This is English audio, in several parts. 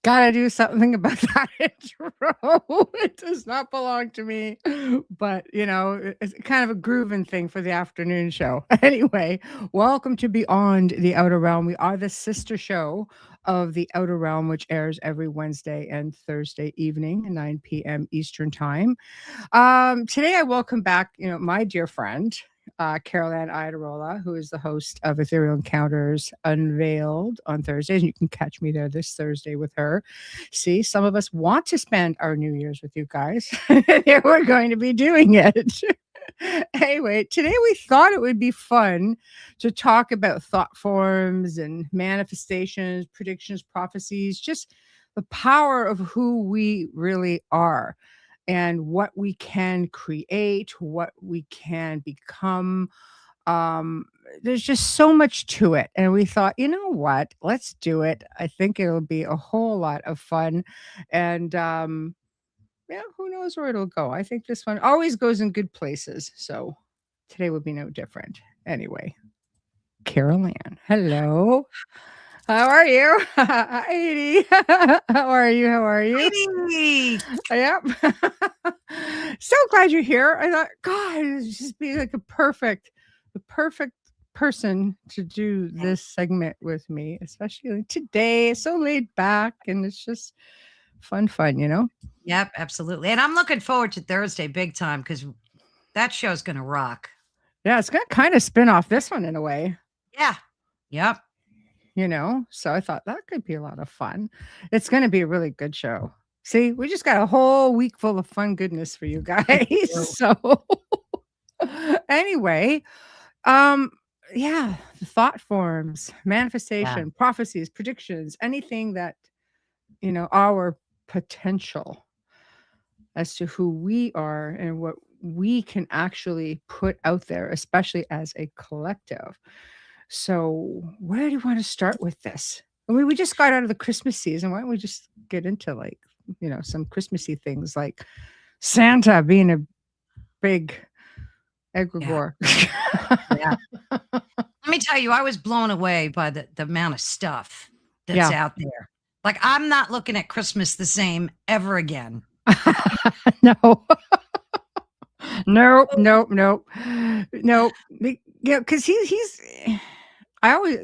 Gotta do something about that intro. It does not belong to me, but it's kind of a grooving thing for the afternoon show. Anyway, welcome to Beyond the Outer Realm. We are the sister show of the Outer Realm, which airs every Wednesday and Thursday evening, 9 p.m. Eastern Time. Today, I welcome back, my dear friend, Carolann Iadorola, who is the host of Ethereal Encounters Unveiled on Thursdays. And you can catch me there this Thursday with her. See, some of us want to spend our New Year's with you guys. We're going to be doing it. Anyway, today we thought it would be fun to talk about thought forms and manifestations, predictions, prophecies, just the power of who we really are and what we can create, what we can become. There's just so much to it. And we thought, you know what? Let's do it. I think it'll be a whole lot of fun. And yeah, who knows where it'll go? I think this one always goes in good places. So today would be no different. Anyway, Carolann, hello. How are you? Hi, Edie. How are you? How are you? Heidi! Yep. So glad you're here. I thought, God, it'd just be like the perfect person to do this segment with me, especially like today. It's so laid back and it's just fun, Yep, absolutely. And I'm looking forward to Thursday big time because that show's going to rock. Yeah, it's going to kind of spin off this one in a way. Yeah. Yep. So I thought that could be a lot of fun. It's going to be a really good show. See, we just got a whole week full of fun goodness for you guys. So anyway, yeah, the thought forms, manifestation, prophecies, predictions, anything that, our potential as to who we are and what we can actually put out there, especially as a collective. So where do you want to start with this? I mean, we just got out of the Christmas season. Why don't we just get into some Christmassy things like Santa being a big egregore. Yeah. Let me tell you, I was blown away by the amount of stuff that's out there. Like, I'm not looking at Christmas the same ever again. No. Nope. Yeah, because he's. I always,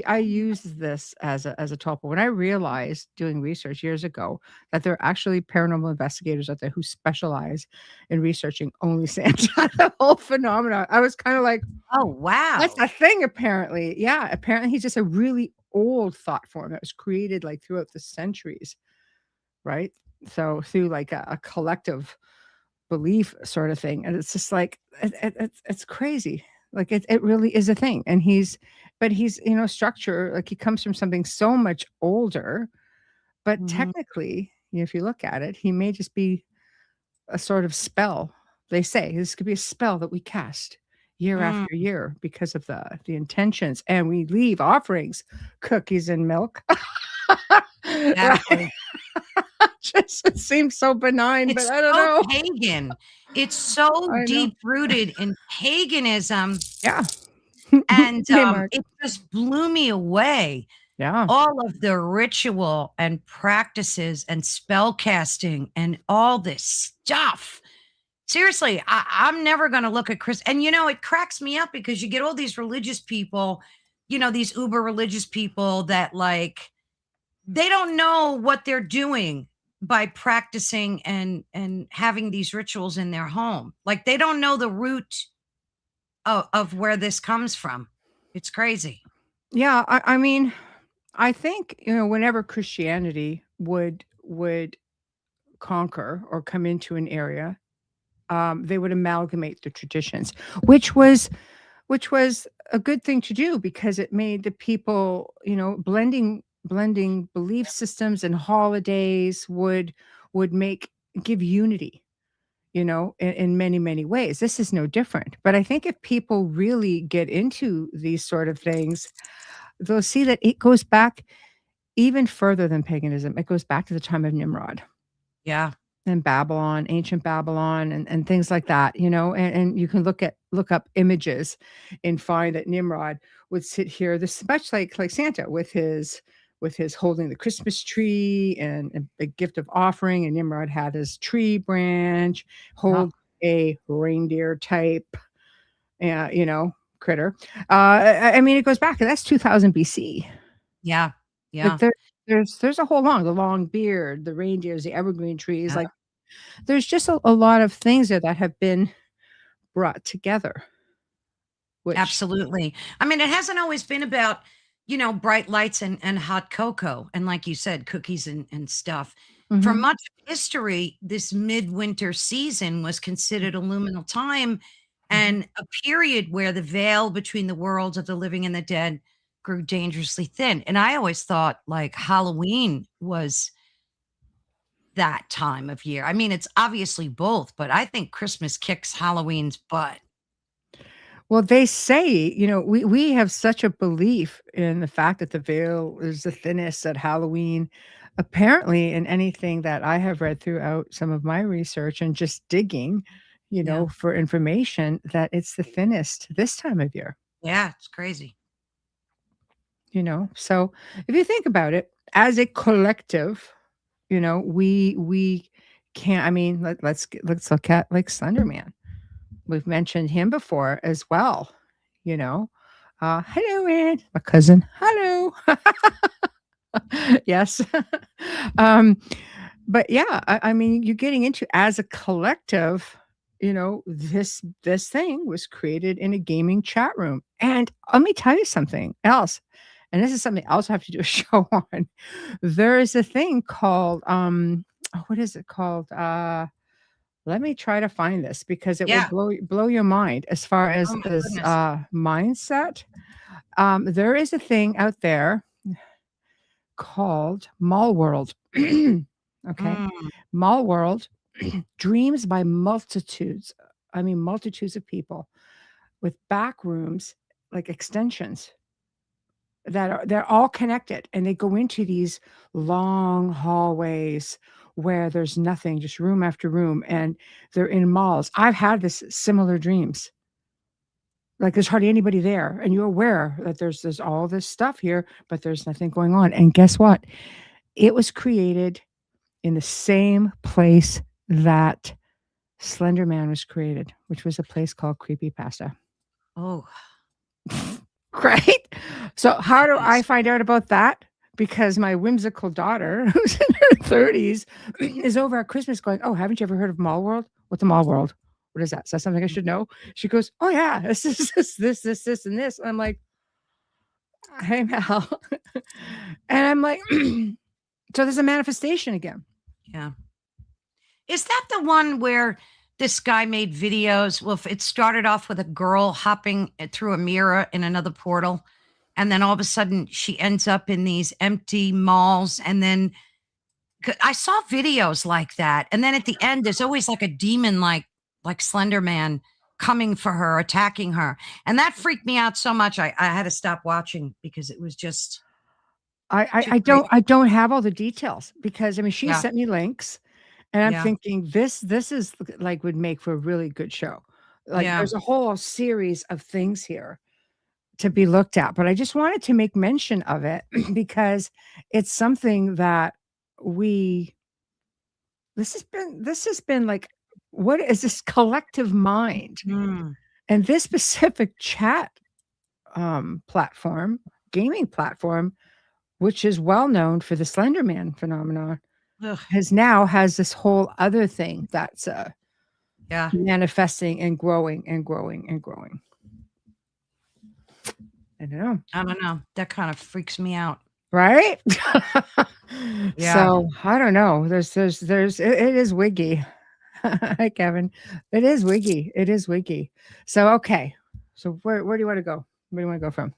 I used this as a tool. When I realized doing research years ago that there are actually paranormal investigators out there who specialize in researching only Santa, the whole phenomenon, I was kind of like, oh wow, that's a thing. Apparently, yeah. Apparently, he's just a really old thought form that was created like throughout the centuries, right? So through like a collective belief sort of thing, and it's just like it's crazy. Like it really is a thing, and he's structure, like he comes from something so much older, but technically, if you look at it, he may just be a sort of spell. They say this could be a spell that we cast year after year because of the intentions, and we leave offerings, cookies and milk. Right? Just it seems so benign, but I don't know. Pagan. It's so deep rooted in paganism. Yeah. And it just blew me away. Yeah. All of the ritual and practices and spell casting and all this stuff. Seriously, I'm never going to look at Chris. And, it cracks me up because you get all these religious people, these uber religious people that they don't know what they're doing by practicing and having these rituals in their home. Like they don't know the root of where this comes from. It's crazy. Yeah. I mean, I think, whenever Christianity would conquer or come into an area, they would amalgamate the traditions, which was a good thing to do because it made the people, blending belief systems and holidays would give unity, in many, many ways. This is no different. But I think if people really get into these sort of things, they'll see that it goes back even further than paganism. It goes back to the time of Nimrod. Yeah. And Babylon, ancient Babylon, and things like that, and you can look up images and find that Nimrod would sit here, this much like Santa with his with his holding the Christmas tree and a gift of offering, and Nimrod had his tree branch, Yeah. hold a reindeer type, critter. I mean, it goes back, and that's 2000 BC. Yeah. Like Yeah. there's a whole the long beard, the reindeers, the evergreen trees. Yeah. Like there's just a lot of things there that have been brought together, which Absolutely. I mean, it hasn't always been about, bright lights and hot cocoa and, like you said, cookies and stuff. For Mhm. much of history, this midwinter season was considered a luminal time Mhm. and a period where the veil between the worlds of the living and the dead grew dangerously thin. And I always thought like Halloween was that time of year. I mean, it's obviously both, but I think Christmas kicks Halloween's butt. Well, they say, we have such a belief in the fact that the veil is the thinnest at Halloween. Apparently, in anything that I have read throughout some of my research and just digging, Yeah. for information, that it's the thinnest this time of year, Yeah, it's crazy. So if you think about it, as a collective, we can't. I mean, let's look at like Slender Man. We've mentioned him before as well, you know. Hello, Ed, my cousin. Hello. Yes. um, but yeah, I mean, you're getting into as a collective, this thing was created in a gaming chat room. And let me tell you something else. And this is something else I have to do a show on. There is a thing called what is it called? Let me try to find this because it will Yeah. blow your mind as far Oh my as goodness. mindset. There is a thing out there called Mall World. Okay, Mm. Mall World, dreams by multitudes. I mean, multitudes of people with back rooms like extensions they're all connected, and they go into these long hallways where there's nothing, just room after room, and they're in malls. I've had this similar dreams. Like there's hardly anybody there, and you're aware that there's all this stuff here, but there's nothing going on. And guess what? It was created in the same place that Slender Man was created, which was a place called Creepypasta. Oh, Right? So how do I jeez. find out about that? Because my whimsical daughter, who's in her 30s, is over at Christmas going, "Oh, haven't you ever heard of Mall World? What's a Mall World? What is that? Is that something I should know?" She goes, "Oh yeah, this, and this." I'm like, "Hey, Mel." And I'm like, so there's a manifestation again. Yeah. Is that the one where this guy made videos? Well, if it started off with a girl hopping through a mirror in another portal, and then all of a sudden she ends up in these empty malls, and then I saw videos like that, and then at the end, there's always like a demon, like Slender Man, coming for her, attacking her, and that freaked me out so much. I had to stop watching because it was just I I too I crazy. don't I don't have all the details because, I mean, she Yeah, sent me links, and I'm yeah, thinking this is like would make for a really good show. Like yeah. there's a whole series of things here to be looked at, but I just wanted to make mention of it because it's something that we this has been like, what is this collective mind? Mm. And this specific chat platform, gaming platform, which is well known for the Slender Man phenomenon, Ugh, has this whole other thing that's yeah. manifesting and growing and growing and growing. I don't know. I don't know. That kind of freaks me out. Right? Yeah. So, I don't know. It is wiggy. Hi, Kevin. It is wiggy. It is wiggy. So, okay. So where do you wanna go? Where do you wanna go from?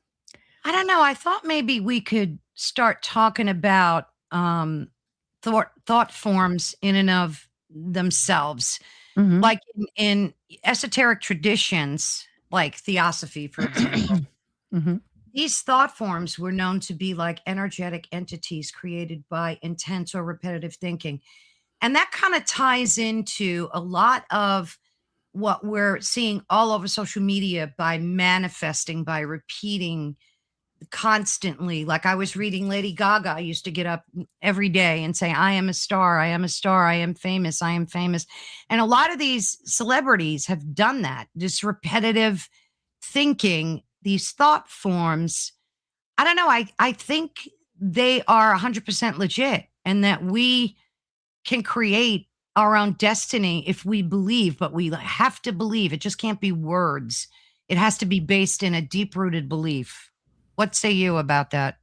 I don't know. I thought maybe we could start talking about thought forms in and of themselves. Mhm. Like in esoteric traditions, like theosophy, for example, Mhm. these thought forms were known to be like energetic entities created by intense or repetitive thinking. And that kind of ties into a lot of what we're seeing all over social media by manifesting, by repeating constantly. Like I was reading Lady Gaga. I used to get up every day and say, I am a star. I am a star. I am famous. I am famous. And a lot of these celebrities have done that, this repetitive thinking, these thought forms. I don't know. I think they are 100% legit and that we can create our own destiny if we believe, but we have to believe. It just can't be words. It has to be based in a deep rooted belief. What say you about that?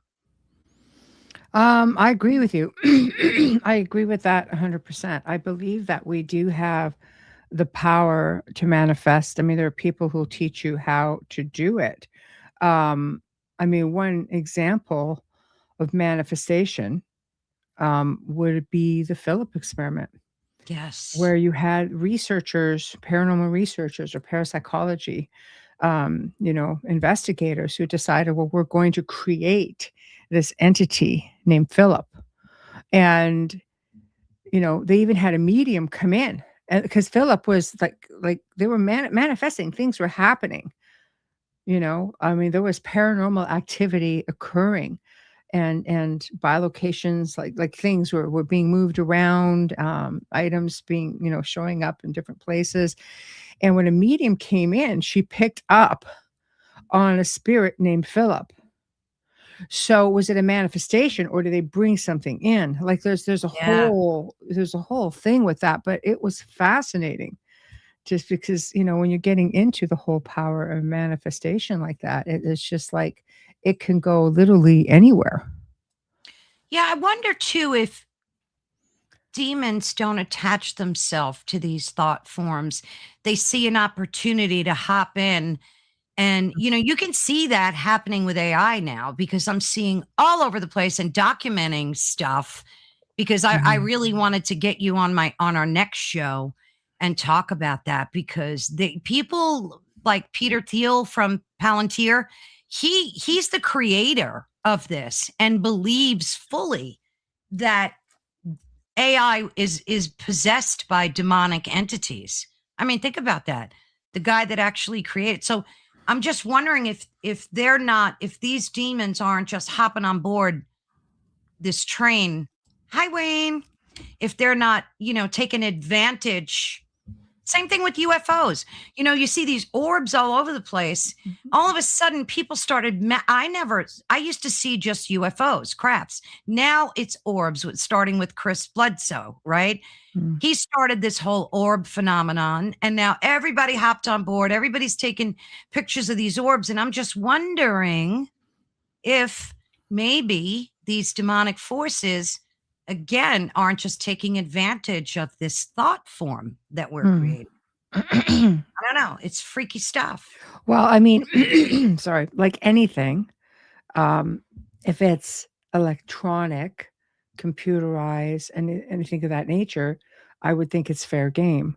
I agree with you. I agree with that 100%. I believe that we do have the power to manifest. I mean, there are people who'll teach you how to do it. Um, I mean, one example of manifestation would be the Philip experiment, Yes. where you had researchers, paranormal researchers or parapsychology, investigators who decided, well, we're going to create this entity named Philip. And, they even had a medium come in because Philip was like they were manifesting, things were happening. I mean, there was paranormal activity occurring and by locations like things were being moved around, items being, showing up in different places. And when a medium came in, she picked up on a spirit named Philip. So was it a manifestation or did they bring something in? Like there's a Yeah. whole thing with that, but it was fascinating just because, when you're getting into the whole power of manifestation like that, it's just like it can go literally anywhere. Yeah. I wonder too if demons don't attach themselves to these thought forms. They see an opportunity to hop in. And, you can see that happening with AI now because I'm seeing all over the place and documenting stuff because I Mhm. really wanted to get you on our next show and talk about that because the people like Peter Thiel from Palantir, he's the creator of this and believes fully that AI is possessed by demonic entities. I mean, think about that. The guy that actually created. So I'm just wondering if they're not, if these demons aren't just hopping on board this train. Hi, Wayne. If they're not, taking advantage. Same thing with UFOs. You see these orbs all over the place. Mhm. All of a sudden, people started. I used to see just UFOs, craps. Now it's orbs, starting with Chris Bledsoe, right? Mm. He started this whole orb phenomenon, and now everybody hopped on board. Everybody's taking pictures of these orbs. And I'm just wondering if maybe these demonic forces again aren't just taking advantage of this thought form that we're Mm. creating. I don't know. It's freaky stuff. Well, I mean, sorry, like anything, um, if it's electronic, computerized, and anything of that nature, I would think it's fair game.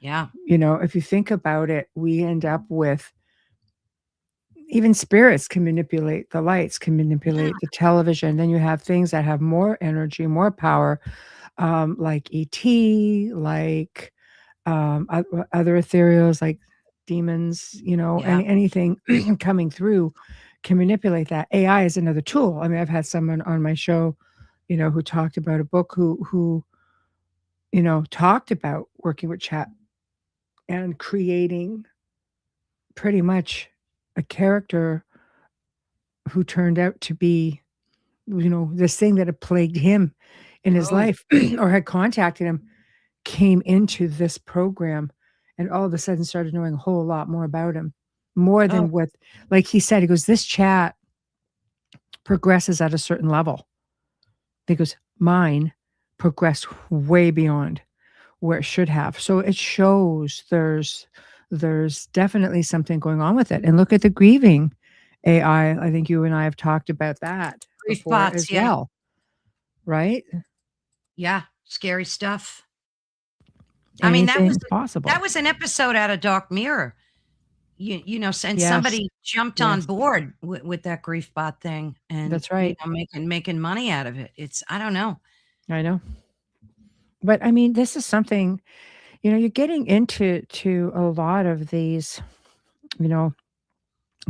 Yeah. If you think about it, we end up with even spirits can manipulate the lights, can Yeah. manipulate the television. Then you have things that have more energy, more power, like ET, like other ethereals, like demons, Yeah. anything coming through can manipulate that. AI is another tool. I mean, I've had someone on my show, who talked about a book who talked about working with chat and creating pretty much a character who turned out to be, this thing that had plagued him in his Oh, life or had contacted him came into this program and all of a sudden started knowing a whole lot more about him, more oh, than what, like he said, he goes, this chat progresses at a certain level. He goes, mine progressed way beyond where it should have. So it shows there's definitely something going on with it. And look at the grieving AI. I think you and I have talked about that grief before bots. as Yeah. well, right? Yeah. Scary stuff. I mean, that was Anything's possible. an episode out of Dark Mirror. And Yes. somebody jumped on Yes. board with that grief bot thing and, That's right. making money out of it. I don't know. I know. But I mean, this is something, you're getting into a lot of these, you know,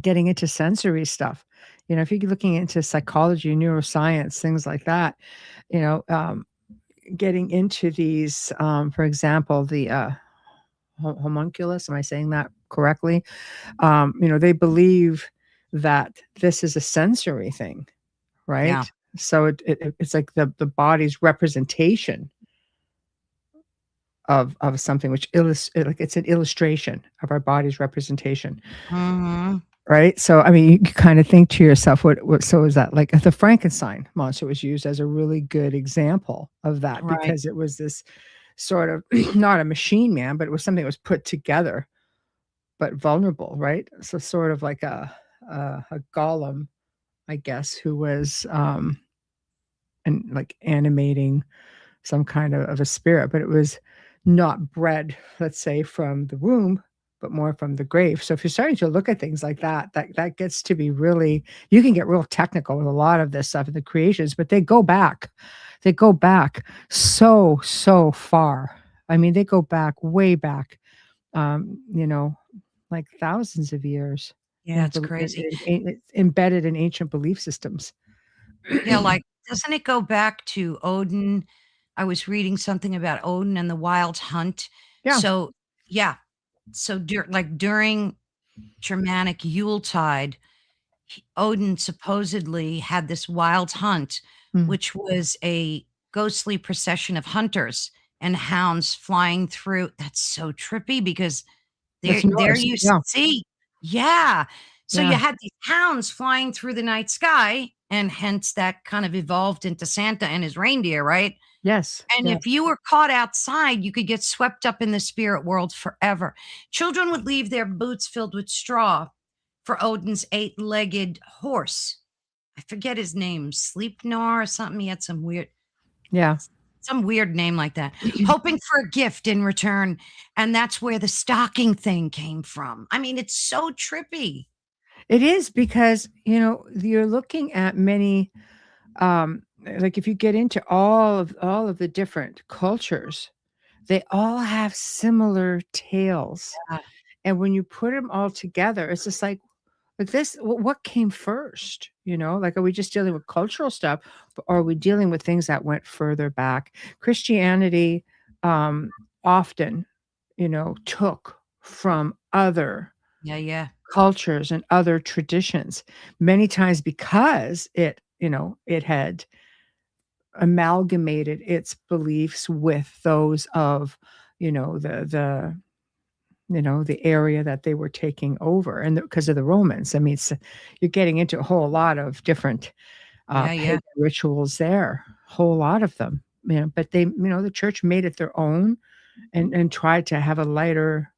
getting into sensory stuff. if you're looking into psychology, neuroscience, things like that, you know, getting into these, for example, the homunculus, am I saying that correctly? They believe that this is a sensory thing, Yeah. right? So it's like the body's representation of something, which like it's an illustration of our body's representation, Hmm. right? So I mean, you kind of think to yourself, what? So is that like the Frankenstein monster was used as a really good example of that, Right. because it was this sort of not a machine man, but it was something that was put together but vulnerable, right? So sort of like a golem, I guess, who was and like animating some kind of a spirit, but it was not bred, let's say, from the womb, but more from the grave. So if you're starting to look at things like that, that gets to be really, you can get real technical with a lot of this stuff in the creations, but they go back. They go back so far. I mean, they go back way back, you know, like thousands of years Yeah, it's crazy. it's embedded in ancient belief systems. Yeah, like, doesn't it go back to Odin? I was reading something about Odin and the Wild Hunt. Yeah. So, yeah. So, during Germanic Yuletide, Odin supposedly had this wild hunt, Mm. which was a ghostly procession of hunters and hounds flying through. That's so trippy because That's there Norse. you Yeah. see. Yeah. So you Yeah. had these hounds flying through the night sky, and hence that kind of evolved into Santa and his reindeer, right? Yes. And Yeah. if you were caught outside, you could get swept up in the spirit world forever. Children would leave their boots filled with straw for Odin's eight-legged horse. I forget his name, Sleipnir or something. He had Yeah. some weird name like that, hoping for a gift in return. And that's where the stocking thing came from. I mean, it's so trippy. It is because, you're looking at many, like if you get into all of the different cultures, they all have similar tales. Yeah, And when you put them all together, it's just like this, what came first? Like, are we just dealing with cultural stuff, or are we dealing with things that went further back? Christianity often, took from other yeah, yeah, cultures and other traditions, many times because it had amalgamated its beliefs with those of, the area that they were taking over, and because of the Romans. I mean, you're getting into a whole lot of different yeah, yeah, pagan rituals there, whole lot of them. But the church made it their own, and tried to have a lighter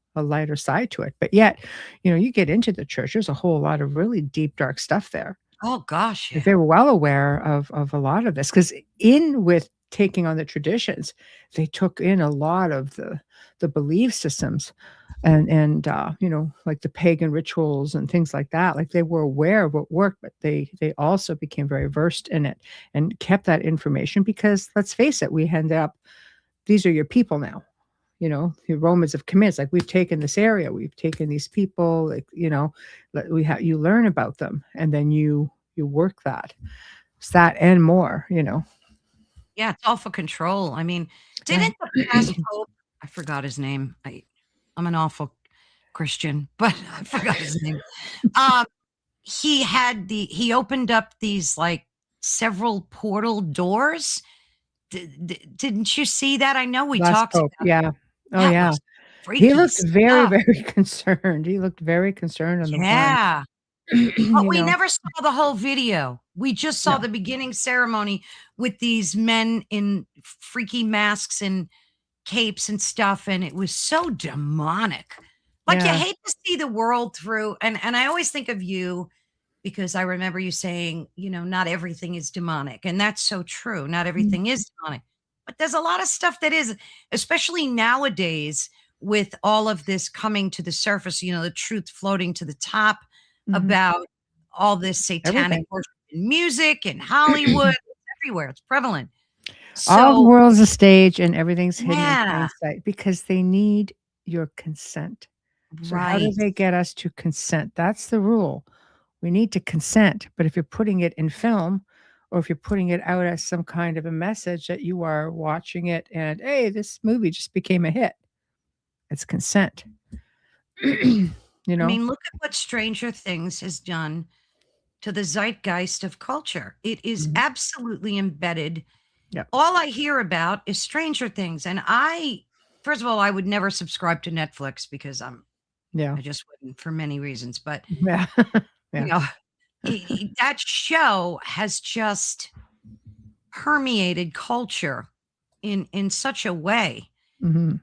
side to it. But yet, you get into the church, there's a whole lot of really deep, dark stuff there. oh gosh, Like, yeah, they were well aware of a lot of this, because in with taking on the traditions, they took in a lot of the belief systems, and like the pagan rituals and things like that. Like, they were aware of what worked, but they also became very versed in it and kept that information, because let's face it, we end up, these are your people now. The Romans have come in. It's like, we've taken this area, we've taken these people, like, you learn about them, and then you work that. It's that and more. yeah. It's all for control. I mean, Yeah. didn't the past pope? I forgot his name. I'm an awful Christian, but I forgot his name. Um, he opened up these like several portal doors. Didn't you see that? I know we Last talked Pope, about yeah. Oh, that yeah. was He freaky looked very, stuff. very concerned. He looked very concerned on the one. Yeah. But you we know? never saw the whole video. We just saw No. the beginning ceremony with these men in freaky masks and capes and stuff, and it was so demonic. Like, you Yeah. hate to see the world through, and I always think of you because I remember you saying, not everything is demonic, and that's so true. Not Mm, everything is demonic, but there's a lot of stuff that is, especially nowadays with all of this coming to the surface, the truth floating to the top mhm. about all this satanic Everything. worship in music and Hollywood. It's everywhere. It's prevalent. All the So, world's a stage, and everything's hidden in yeah, plain sight, because they need your consent. So how do right. they get us to consent? That's the rule. We need to consent. But if you're putting it in film, or if you're putting it out as some kind of a message that you are watching it and, hey, this movie just became a hit, it's consent. You I know? mean, look at what Stranger Things has done to the zeitgeist of culture. It is Mhm. absolutely embedded. Yeah. All I hear about is Stranger Things. And first of all, I would never subscribe to Netflix because Yeah. I just wouldn't for many reasons. But, Yeah. you Yeah. know, that show has just permeated culture in such a way. Mhm.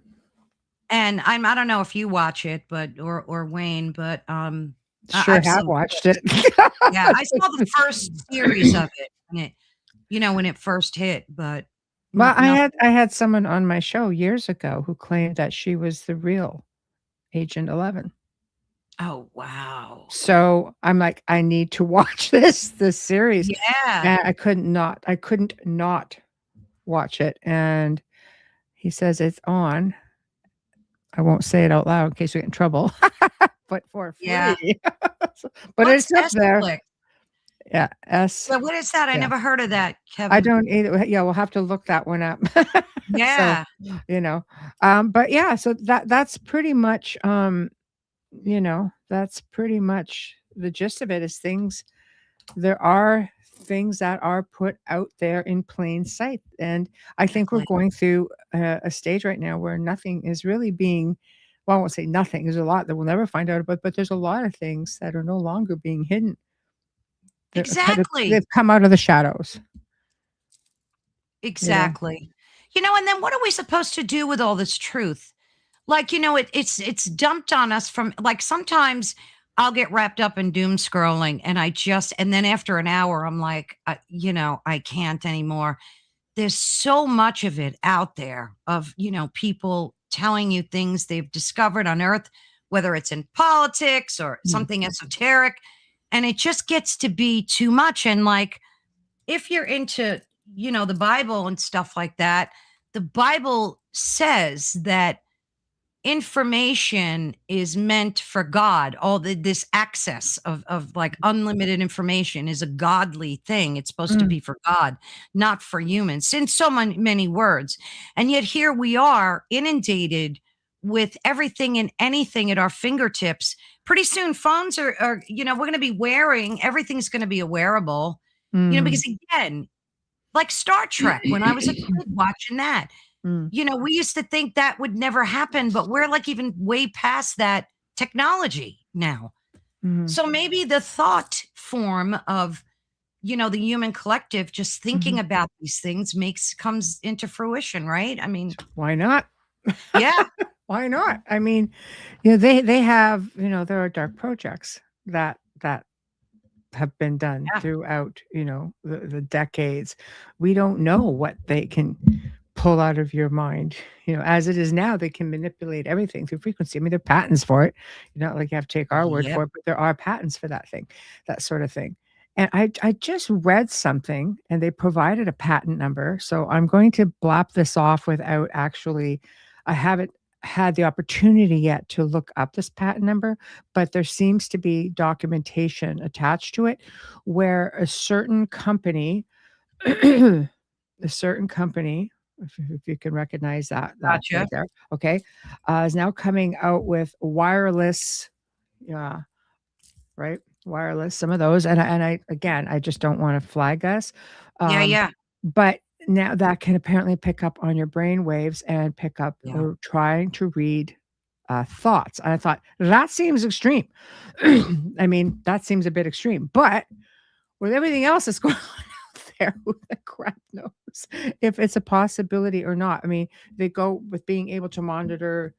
And I don't know if you watch it, but or Wayne, but Sure I've have seen watched it. clips. Yeah, I saw the first series of it when it first hit, but Well, not nothing. I had someone on my show years ago who claimed that she was the real Agent 11. Oh, wow. So, I'm like, "I need to watch this series." Yeah. And I couldn't not watch it, and he says it's on. I won't say it out loud in case we get in trouble, but for Yeah. free. So but What's it's up there. S-Flick? Yeah, S Yeah, what is that? I yeah. never heard of that, I Kevin. don't either. Yeah, we'll have to look that one up. So, Yeah. you know, but yeah, so that's pretty much, that's pretty much the gist of it is there are things that are put out there in plain sight. And I think we're Exactly. going through a stage right now where nothing is really being, well, I won't say nothing. There's a lot that we'll never find out about, but there's a lot of things that are no longer being hidden. Exactly. They've come out of the shadows, you know. Exactly. And then what are we supposed to do with all this truth? Like, it's dumped on us from like sometimes I'll get wrapped up in doom scrolling and then after an hour I'm like, I can't anymore. There's so much of it out there of, people telling you things they've discovered on earth, whether it's in politics or Mm, something esoteric, and it just gets to be too much. And like, if you're into, the Bible and stuff like that, the Bible says that information is meant for God. This access of like unlimited information is a godly thing. It's supposed to mm, be for God, not for humans, in so many words. And yet here we are inundated with everything and anything at our fingertips. Pretty soon phones are we're going to be wearing, everything's going to be a wearable, mm. because again, like Star Trek, when I was a kid watching that, Mm, we used to think that would never happen, but we're like even way past that technology now. mhm, So maybe the thought form of, the human collective just thinking mhm. about these things comes into fruition, right? I mean, Why not? yeah, Why not? I mean, they have, there are dark projects that have been done yeah, throughout, the decades. We don't know what they can pull out of your mind. As it is now, they can manipulate everything through frequency. I mean, there are patents for it. Not like you have to take our word yep, for it, but there are patents for that thing, that sort of thing. And I just read something and they provided a patent number. So I'm going to blap this off without actually, I haven't had the opportunity yet to look up this patent number, but there seems to be documentation attached to it where a certain company, a certain company, if you can recognize that gotcha. right there, okay, is now coming out with wireless, yeah, right, wireless, some of those, and I again, I just don't wanna flag us, Yeah, um, yeah, but now that can apparently pick up on your brain waves and pick up yeah. or trying to read, thoughts, and I thought, "That seems extreme." I mean, that seems a bit extreme, but with everything else that's going on out there, who the crap knows if it's a possibility or not? I mean, they go with being able to monitor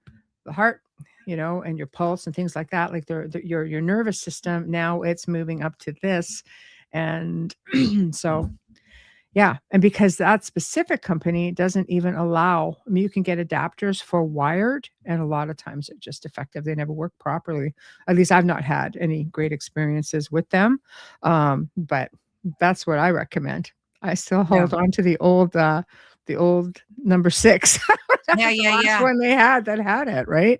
the heart, and your pulse and things like that. Like your nervous system now it's moving up to this, and so yeah, and because that specific company doesn't even allow. I mean, you can get adapters for wired, and a lot of times they're just defective. They never work properly. At least I've not had any great experiences with them. But that's what I recommend. I still Yeah. hold on to the old number 6. That Yeah, was the yeah, last yeah. one they had that had it, right?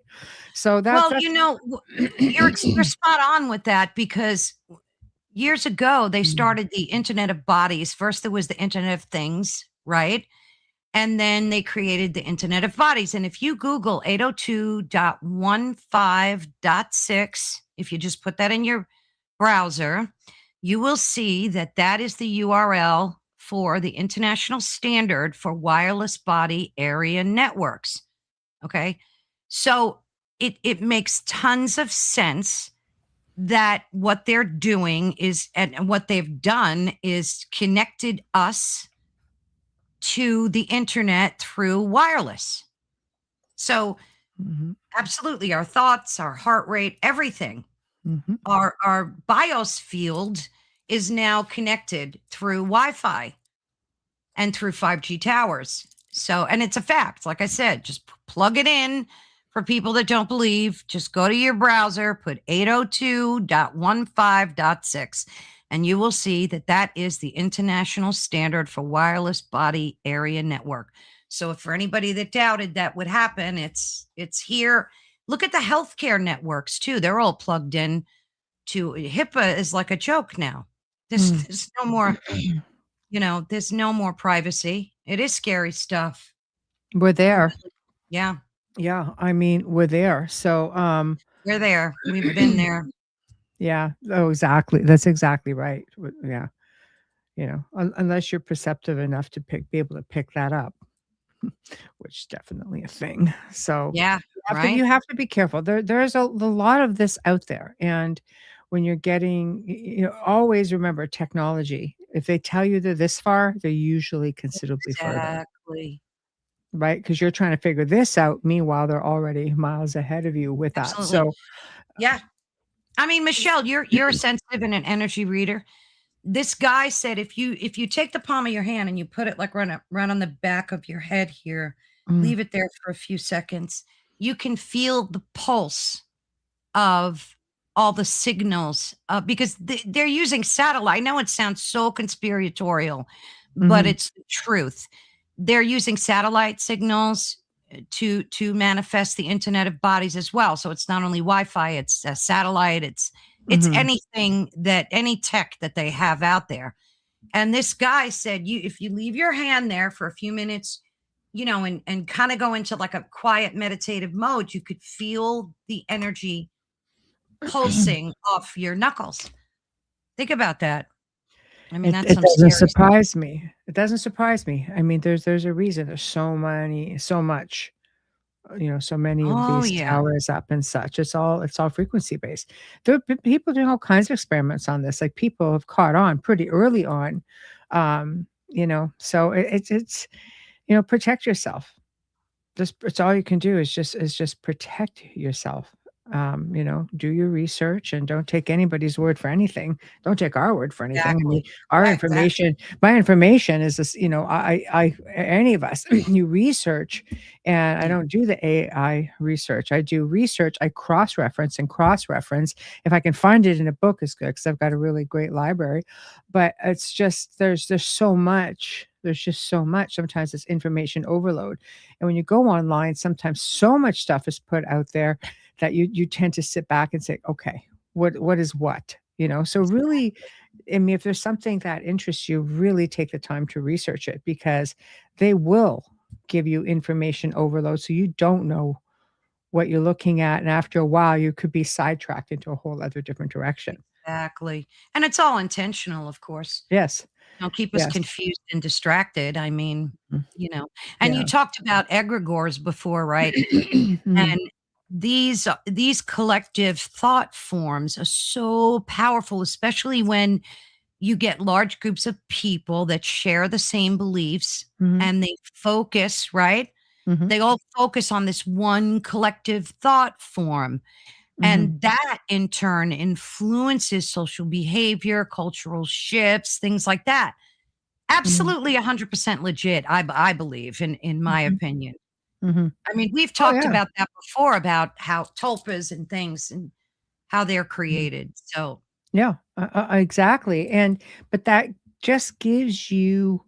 So Well, that's you're spot on with that because years ago, they Mm. started the Internet of Bodies. First, there was the Internet of Things, right? And then they created the Internet of Bodies. And if you Google 802.15.6, if you just put that in your browser, you will see that that is the URL for the international standard for wireless body area networks. Okay. So it makes tons of sense that what they're doing is, and what they've done is connected us to the internet through wireless. So Mhm. absolutely, our thoughts, our heart rate, everything, Mhm. our BIOS field is now connected through Wi-Fi and through 5G towers. So, and it's a fact. Like I said, just plug it in. For people that don't believe, just go to your browser, put 802.15.6, and you will see that that is the international standard for wireless body area network. So, if for anybody that doubted that would happen, it's here. Look at the healthcare networks too; they're all plugged in to HIPAA. Is like a joke now. Mm. There's no more, there's no more privacy. It is scary stuff. We're It there. really, yeah, Yeah, I mean, we're there. So, we're there. We've been there. yeah. Oh, exactly. That's exactly right. Yeah, unless you're perceptive enough to be able to pick that up, which is definitely a thing. So, Yeah, right? you have to be careful. There's a lot of this out there, and when you're getting, always remember technology. If they tell you they're this far, they're usually considerably further. Exactly. Right? Because 'Cause you're trying to figure this out, meanwhile, they're already miles ahead of you with that. Absolutely. So, Yeah. I mean, Michelle, you're a sensitive and an energy reader. This guy said if you take the palm of your hand and you put it like right on the back of your head here, mm, leave it there for a few seconds, you can feel the pulse of all the signals, because they're using satellite. I know it sounds so conspiratorial, but mhm, it's the truth. They're using satellite signals to manifest the Internet of Bodies as well. So it's not only Wi-Fi, it's a satellite. It's mhm. anything that any tech that they have out there. And this guy said, you if you leave your hand there for a few minutes, and kind of go into like a quiet meditative mode, you could feel the energy pulsing off your knuckles. Think about that. I mean, that's It some doesn't scary stuff. surprise me. It doesn't surprise me. I mean, there's a reason. There's so much, so many of Oh, these yeah. towers up and such. It's all frequency based. There have been people doing all kinds of experiments on this. Like, people have caught on pretty early on. So it's protect yourself. Just it's all you can do is just protect yourself. Do your research and don't take anybody's word for anything. Don't take our word for anything. I mean, Exactly. our Yeah, exactly. information, my information is this, any of us, you research, and I Yeah. don't do the AI research. I do research, I cross-reference and cross-reference. If I can find it in a book, is good because I've got a really great library. But it's just there's so much. There's just so much. Sometimes it's information overload. And when you go online, sometimes so much stuff is put out there that you tend to sit back and say, "Okay, what is what?" So really, I mean, if there's something that interests you, really take the time to research it, because they will give you information overload, so you don't know what you're looking at, and after a while, you could be sidetracked into a whole other different direction. Exactly. And it's all intentional, of course. Yes, Keep us yes. confused and distracted. I mean, Mm, you know, and you yeah. talked about egregores before, right? Mhm, And these collective thought forms are so powerful, especially when you get large groups of people that share the same beliefs mhm, and they focus, right? mhm, They all focus on this one collective thought form. mhm, And that in turn influences social behavior, cultural shifts, things like that. mhm, Absolutely 100% legit, I believe, in my mhm, opinion. mhm. I mean, we've Oh, talked yeah. about that before, about how tulpas and things and how they're Mhm. created. So, Yeah, exactly, but that just gives you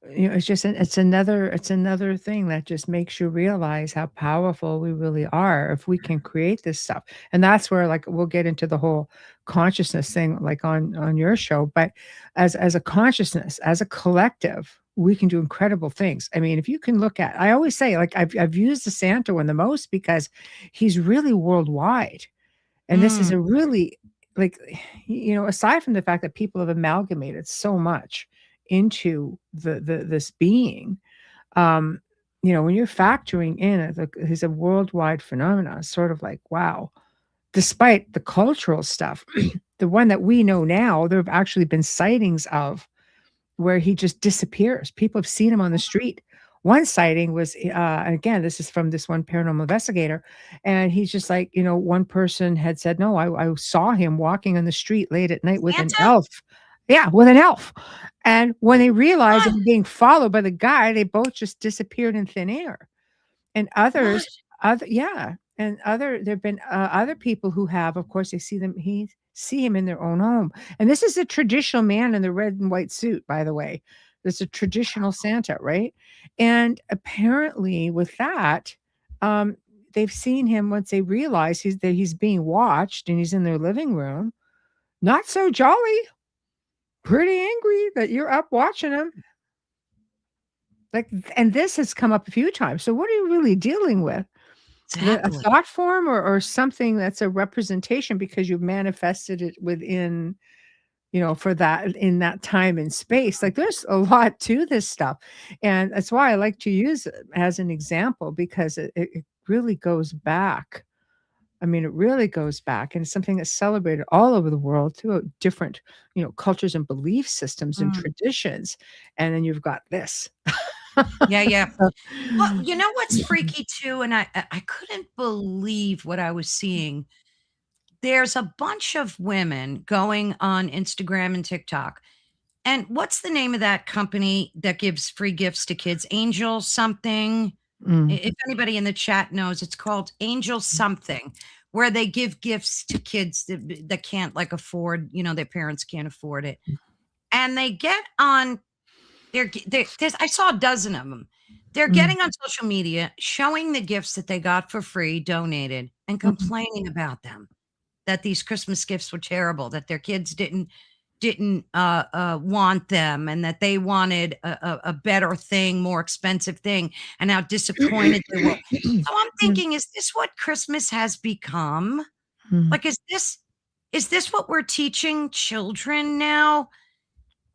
it's just it's another thing that just makes you realize how powerful we really are if we can create this stuff. And that's where, like, we'll get into the whole consciousness thing, like on your show. But as a consciousness, as a collective, we can do incredible things. I mean, if you can look at, I always say, like, I've used the Santa one the most because he's really worldwide. And this is Mm, a really, like, aside from the fact that people have amalgamated so much into the this being, um, when you're factoring in he's a worldwide phenomenon, sort of like, wow. Despite the cultural stuff, the one that we know now, there have actually been sightings of where he just disappears. People have seen him on the street. One sighting was, again, this is from this one paranormal investigator, and he's just like, one person had said, "No, I saw him walking on the street late at night with an Santa? elf." Yeah, with an elf. And when they realized they What? were being followed by the guy, they both just disappeared in thin air. And What? other yeah, and there've been, other people who have, of course, see him in their own home. And this is a traditional man in the red and white suit, by the way. There's a traditional Santa, right? And apparently with that, um, they've seen him once they realize that he's being watched and he's in their living room, not so jolly, pretty angry that you're up watching him. Like, and this has come up a few times. So what are you really dealing with? A Exactly. thought form, or something that's a representation because you've manifested it within, for that, in that time and space. Like, there's a lot to this stuff. And that's why I like to use it as an example, because it really goes back. I mean, it really goes back, and it's something that's celebrated all over the world through different, cultures and belief systems and Mm. traditions. And then you've got this. Yeah, yeah. So, Well, you know what's freaky too, and I couldn't believe what I was seeing. There's a bunch of women going on Instagram and TikTok. And what's the name of that company that gives free gifts to kids? Angel something. mm, If anybody in the chat knows, it's called Angel something, where they give gifts to kids that can't like afford, their parents can't afford it. And they get on I saw a dozen of them. They're mm, getting on social media, showing the gifts that they got for free, donated, and mhm. complaining about them, that these Christmas gifts were terrible, that their kids didn't want them, and that they wanted a better thing, more expensive thing, and how disappointed they were. So I'm Mm, thinking, is this what Christmas has become? mm. Like, is this what we're teaching children now?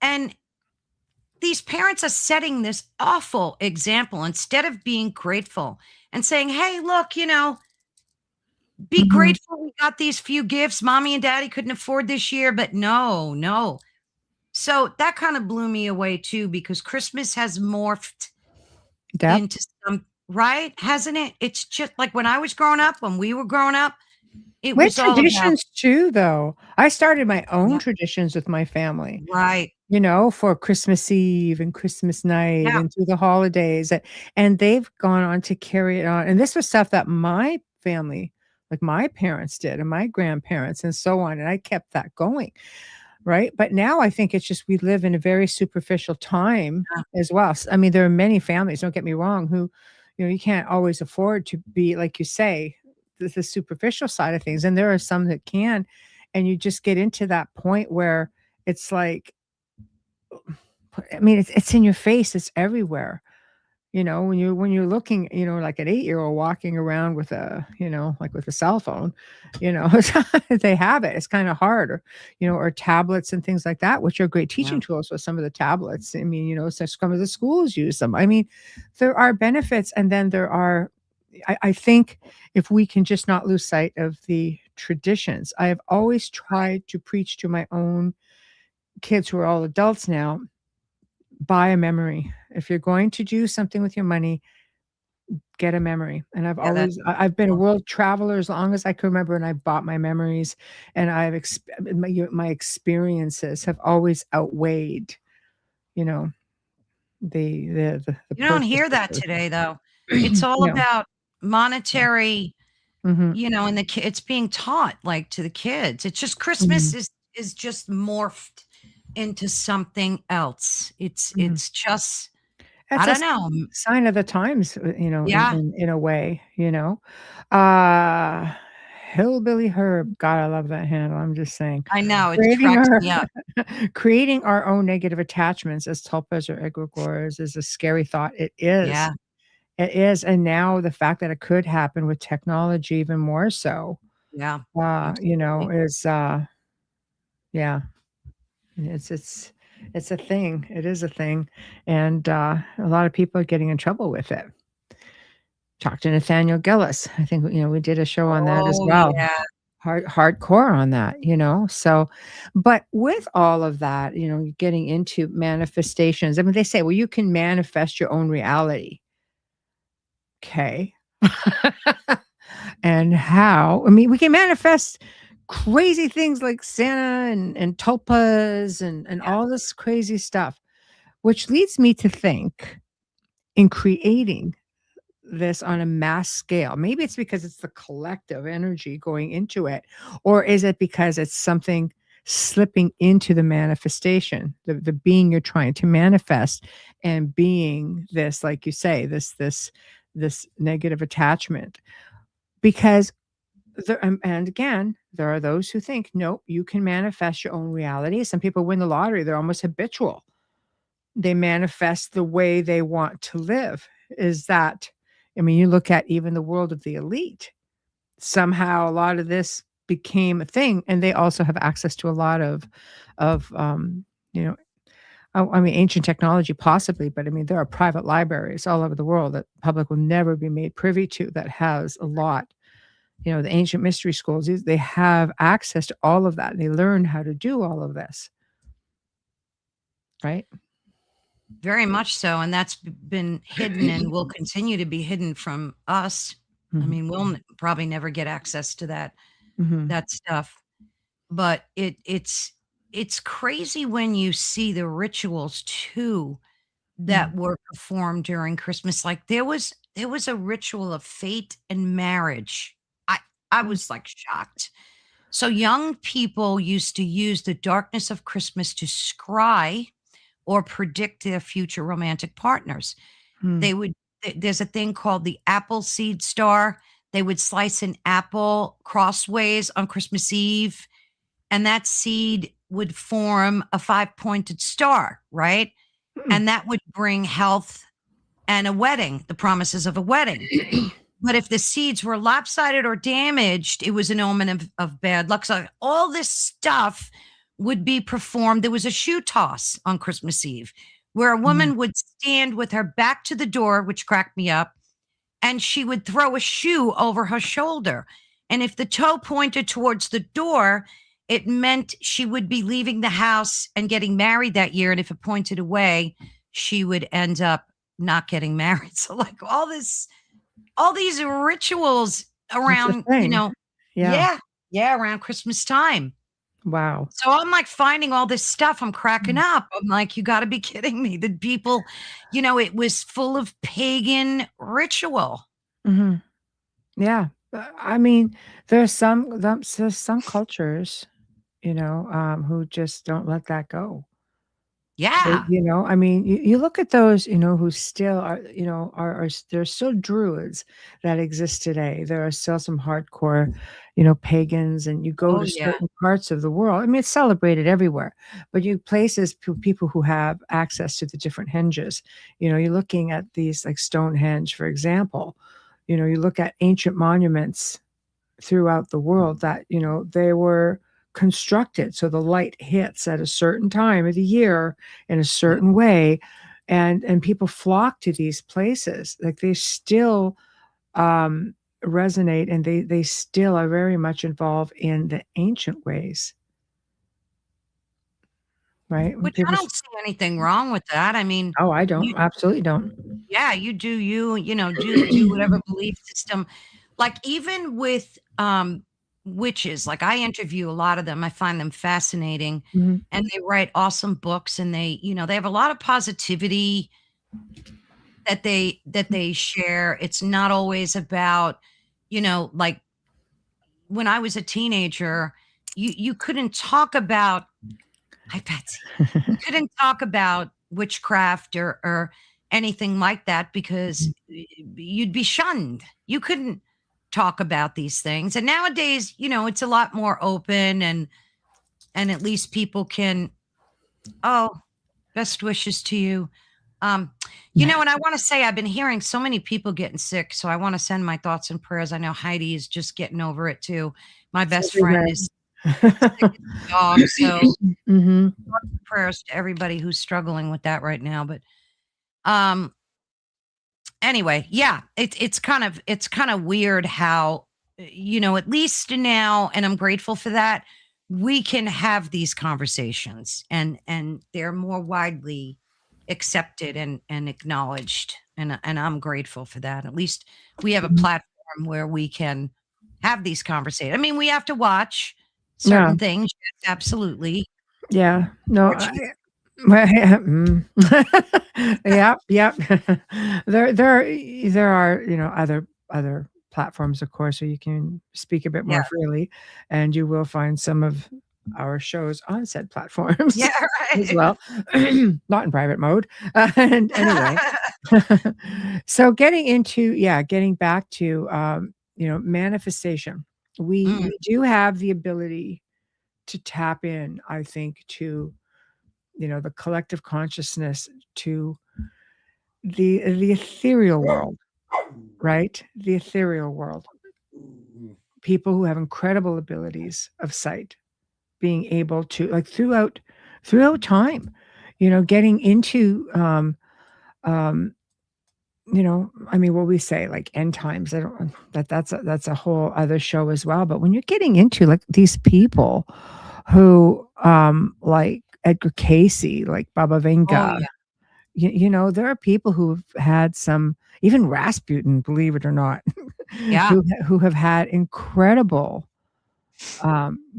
And these parents are setting this awful example instead of being grateful and saying, "Hey, look, be Mhm. grateful we got these few gifts. Mommy and daddy couldn't afford this year, but no, no." So that kind of blew me away too, because Christmas has morphed Yep. into some, right? Hasn't it? It's just like when I was growing up, when we were growing up, it With was all about, traditions too, though. I started my own yeah, traditions with my family, right. for Christmas Eve and Christmas night Yeah. and through the holidays, and they've gone on to carry it on, and this was stuff that my family, like my parents did and my grandparents and so on, and I kept that going, right? But now I think it's just we live in a very superficial time Yeah. as well. I mean, there are many families, don't get me wrong, who, you can't always afford to be, like you say, the superficial side of things. And there are some that can. And you just get into that point where it's like, I mean, it's in your face, it's everywhere. When you're looking, like an 8-year-old walking around with like with a cell phone, they have it. It's kind of hard, or tablets and things like that, which are great Yeah. teaching tools with some of the tablets. I mean, some of the schools use them. I mean, there are benefits, and then there are. I think if we can just not lose sight of the traditions. I have always tried to preach to my own kids who are all adults now, buy a memory. If you're going to do something with your money, get a memory. And Yeah, that's I've been a cool. world traveler as long as I can remember, and I bought my memories, and my experiences have always outweighed, you know, the You don't purchase hear of that those today, though. It's things. all No. about Yeah. monetary, Mhm. and it's being taught, like, to the kids. It's just Christmas Mhm. is just morphed into something else. It's Mhm. it's just, I That's a don't know. sign of the times, Yeah, in a way, Uh, Hillbilly Herb, God, I love that handle, I'm just saying. I know. It Creating cracks our me up. creating our own negative attachments as tulpas or egregores is a scary thought. It is. Yeah, It is, and now the fact that it could happen with technology even more so, yeah, absolutely. is, yeah, it's a thing. It is a thing, and, a lot of people are getting in trouble with it. Talked to Nathaniel Gillis. I think, we did a show on that as Oh, well. yeah. Hardcore on that, so but with all of that, getting into manifestations, I mean, they say, "Well, you can manifest your own reality." Okay. And how? I mean, we can manifest crazy things like Santa and tulpas and all this crazy stuff, which leads me to think in creating this on a mass scale. Maybe it's because it's the collective energy going into it, or is it because it's something slipping into the manifestation, the being you're trying to manifest and being this, like you say, this negative attachment. Because and again, there are those who think, nope, you can manifest your own reality. Some people win the lottery, they're almost habitual. They manifest the way they want to live. Is that, I mean, you look at even the world of the elite, somehow a lot of this became a thing, and they also have access to a lot of, you know, I mean, ancient technology possibly, but I mean, there are private libraries all over the world that the public will never be made privy to that has a lot. The ancient mystery schools, they have access to all of that, and they learn how to do all of this, right? Very much so, and that's been hidden and will continue to be hidden from us. I Mhm, mean, we'll probably never get access to mhm, that stuff, but it's crazy when you see the rituals too mm, that were performed during Christmas. Like there was a ritual of fate and marriage. I mm, was like shocked. So young people used to use the darkness of Christmas to scry or predict their future romantic partners. mm, They would there's a thing called the apple seed star. They would slice an apple crossways on Christmas Eve, and that seed would form a five-pointed star, right? mm. And that would bring health and a wedding, the promises of a wedding. But if the seeds were lopsided or damaged, it was an omen of bad luck. So all this stuff would be performed. There was a shoe toss on Christmas Eve where a Mhm, woman would stand with her back to the door, which cracked me up, and she would throw a shoe over her shoulder. And if the toe pointed towards the door, it meant she would be leaving the house and getting married that year. And if it pointed away, she would end up not getting married. So, like all these rituals it's a around, thing. Yeah. yeah, yeah, around Christmas time. Wow. So I'm like finding all this stuff. I'm cracking Mm, up. I'm like, you got to be kidding me. The people, it was full of pagan ritual. mhm. Yeah. I mean, there's some cultures, who just don't let that go. Yeah. I mean, you look at those, who still are, there's still druids that exist today. There are still some hardcore, pagans, and you go Oh, to yeah. certain parts of the world. I mean, it's celebrated everywhere, but you places people who have access to the different henges. You're looking at these like Stonehenge, for example. You look at ancient monuments throughout the world that, they were constructed so the light hits at a certain time of the year in a Yep. certain way, and people flock to these places. Like, they still resonate, and they still are very much involved in the ancient ways, right? When Which I people don't see anything wrong with that. I mean, Oh, I you don't, absolutely don't. yeah, you do you, do whatever belief system. Like even with witches, like I interview a lot of them. I find them fascinating Mhm, and they write awesome books and they have a lot of positivity that they share. It's not always about, like when I was a teenager, you couldn't talk about hi Patsy. You couldn't talk about witchcraft or anything like that because you'd be shunned. You couldn't talk about these things. And nowadays, it's a lot more open and at least people can, oh, best wishes to you. And I want to say I've been hearing so many people getting sick, so I want to send my thoughts and prayers. I know Heidi is just getting over it too. My best friend is sick as a dog, so prayers to everybody who's struggling with that right now. But anyway, yeah, it's kind of weird how at least now, and I'm grateful for that, we can have these conversations and they're more widely accepted and acknowledged, and I'm grateful for that. At least we have a platform where we can have these conversations. I mean, we have to watch certain things, yes, absolutely. Yeah. No. Yeah. There are other platforms, of course, where you can speak a bit more freely, and you will find some of our shows on said platforms as well, not in private mode. And anyway, so getting back to manifestation, we do have the ability to tap in, I think, to the collective consciousness, to the ethereal world, right? The ethereal world. People who have incredible abilities of sight, being able to, like, throughout time, getting into I mean, what we say, like, end times. I don't that's a whole other show as well. But when you're getting into, like, these people who like Edgar Casey, like Baba Vanga, there are people who've had some, even Rasputin, believe it or not, who have had incredible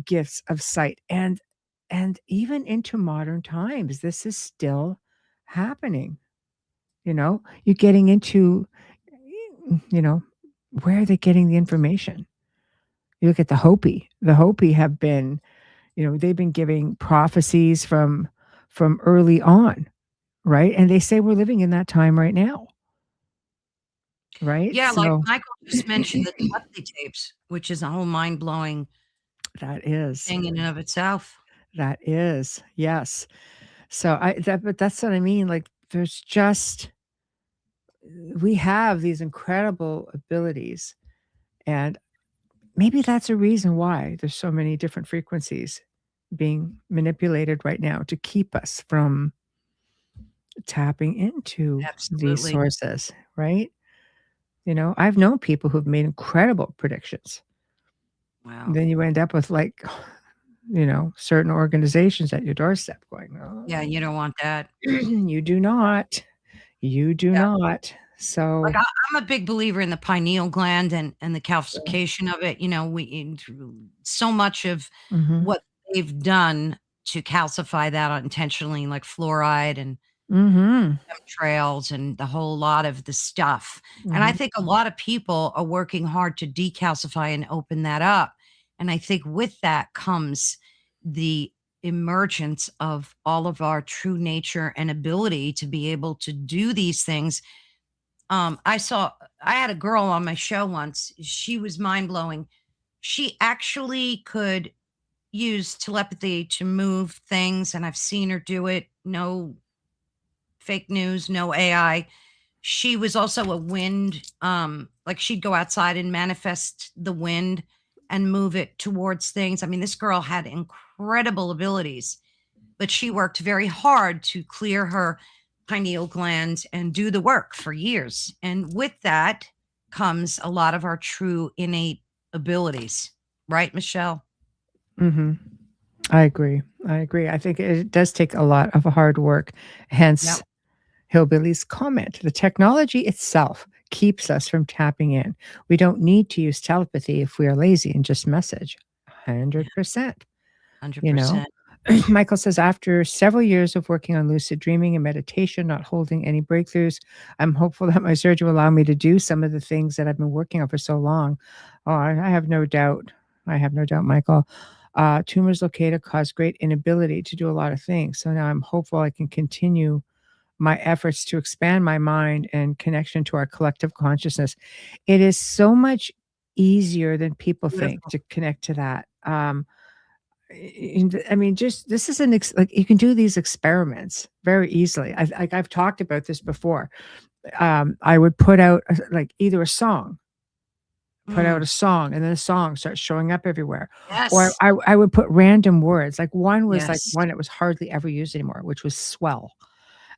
gifts of sight, and even into modern times, this is still happening. You're getting into, where are they getting the information? You look at the Hopi. The Hopi have been, they've been giving prophecies from early on, right? And they say we're living in that time right now, right? Yeah, So, like Michael just mentioned the telepathy tapes, which is a whole mind-blowing thing in and of itself. That is, yes. So but that's what I mean. Like, we have these incredible abilities, and maybe that's a reason why there's so many different frequencies being manipulated right now to keep us from tapping into these sources, right? I've known people who've made incredible predictions. Wow. Then you end up with, like, certain organizations at your doorstep going, "Oh, Yeah, you don't want that. You do not. You do not." So, like, I'm a big believer in the pineal gland and the calcification of it. So much of what they've done to calcify that intentionally, like fluoride and chemtrails and the whole lot of the stuff. And I think a lot of people are working hard to decalcify and open that up. And I think with that comes the emergence of all of our true nature and ability to be able to do these things. I had a girl on my show once. She was mind blowing. She actually could use telepathy to move things, and I've seen her do it. No fake news, no AI. She was also a wind, like she'd go outside and manifest the wind and move it towards things. I mean, this girl had incredible abilities, but she worked very hard to clear her pineal gland and do the work for years. And with that comes a lot of our true innate abilities. Right, Michelle? I agree. I think it does take a lot of hard work. Hence, Hillbilly's comment. The technology itself keeps us from tapping in. We don't need to use telepathy if we are lazy and just message. 100%. 100%. Michael says, after several years of working on lucid dreaming and meditation, not holding any breakthroughs, I'm hopeful that my surgery will allow me to do some of the things that I've been working on for so long. Oh, I have no doubt. I have no doubt, Michael. Tumors located cause great inability to do a lot of things. So now I'm hopeful I can continue my efforts to expand my mind and connection to our collective consciousness, it is so much easier than people think Beautiful. to connect to that. I mean, just this is like you can do these experiments very easily. I've talked about this before. I would put out like either a song, put out Mm, a song, and then the song starts showing up everywhere. Or yes. I would put random words. Like one was like Yes. one that was hardly ever used anymore, which was swell.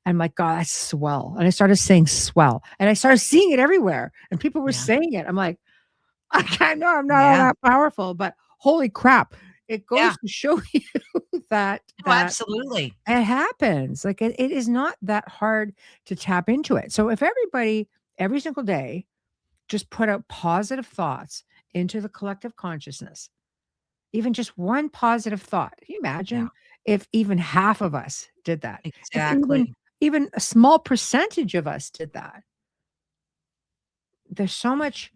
I'm like, God, that's swell. And I started saying swell, and I started seeing it everywhere, and people were Yeah. saying it. I'm like, I know I'm not all Yeah. that powerful, but holy crap. It Yeah. goes to show you that Oh, that absolutely. it happens. Like it is not that hard to tap into it. So if everybody every single day just put out positive thoughts into the collective consciousness, even just one positive thought. Can you Yeah. imagine if even half of us did that? If Exactly. even a small percentage of us did that, there's so much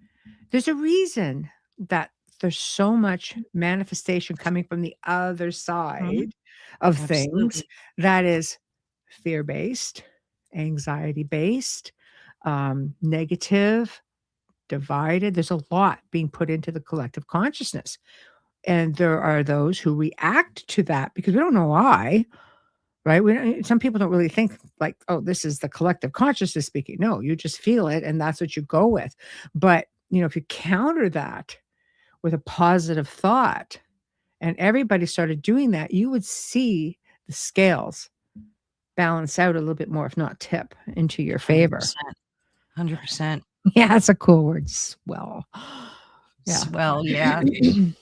there's a reason that there's so much manifestation coming from the other Mhm. side of things Absolutely. that is fear-based, anxiety-based, negative, divided. There's a lot being put into the collective consciousness. And there are those who react to that because we don't know why, right? Some people don't really think like, oh, this is the collective consciousness speaking. No, you just feel it and that's what you go with. But, if you counter that with a positive thought and everybody started doing that, you would see the scales balance out a little bit more, if not tip into your favor. 100%. 100%. Yeah, that's a cool word. Swell. Yeah. Swell, yeah.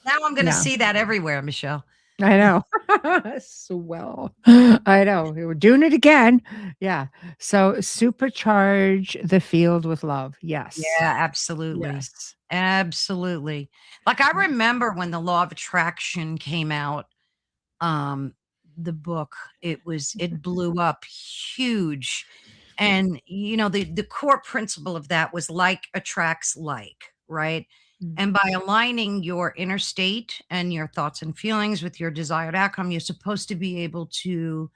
Now I'm gonna Yeah. see that everywhere, Michelle. I know. Swell. I know. We're doing it again. Yeah. So supercharge the field with love. Yeah, Yes. absolutely. Yes. Absolutely. Like, I remember when the law of attraction came out, um, the book, it blew up huge. And, the core principle of that was like attracts like, right? Mm, And by aligning your inner state and your thoughts and feelings with your desired outcome, you're supposed to be able to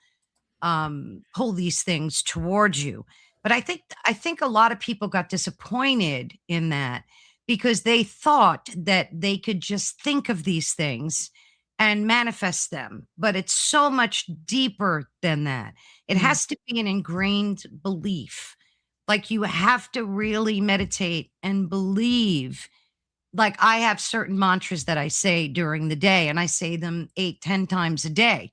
pull these things towards you. But I think a lot of people got disappointed in that because they thought that they could just think of these things and manifest them. But it's so much deeper than that. It mm, has to be an ingrained belief. Like you have to really meditate and believe. Like I have certain mantras that I say during the day, and I say them 8, 10 times a day.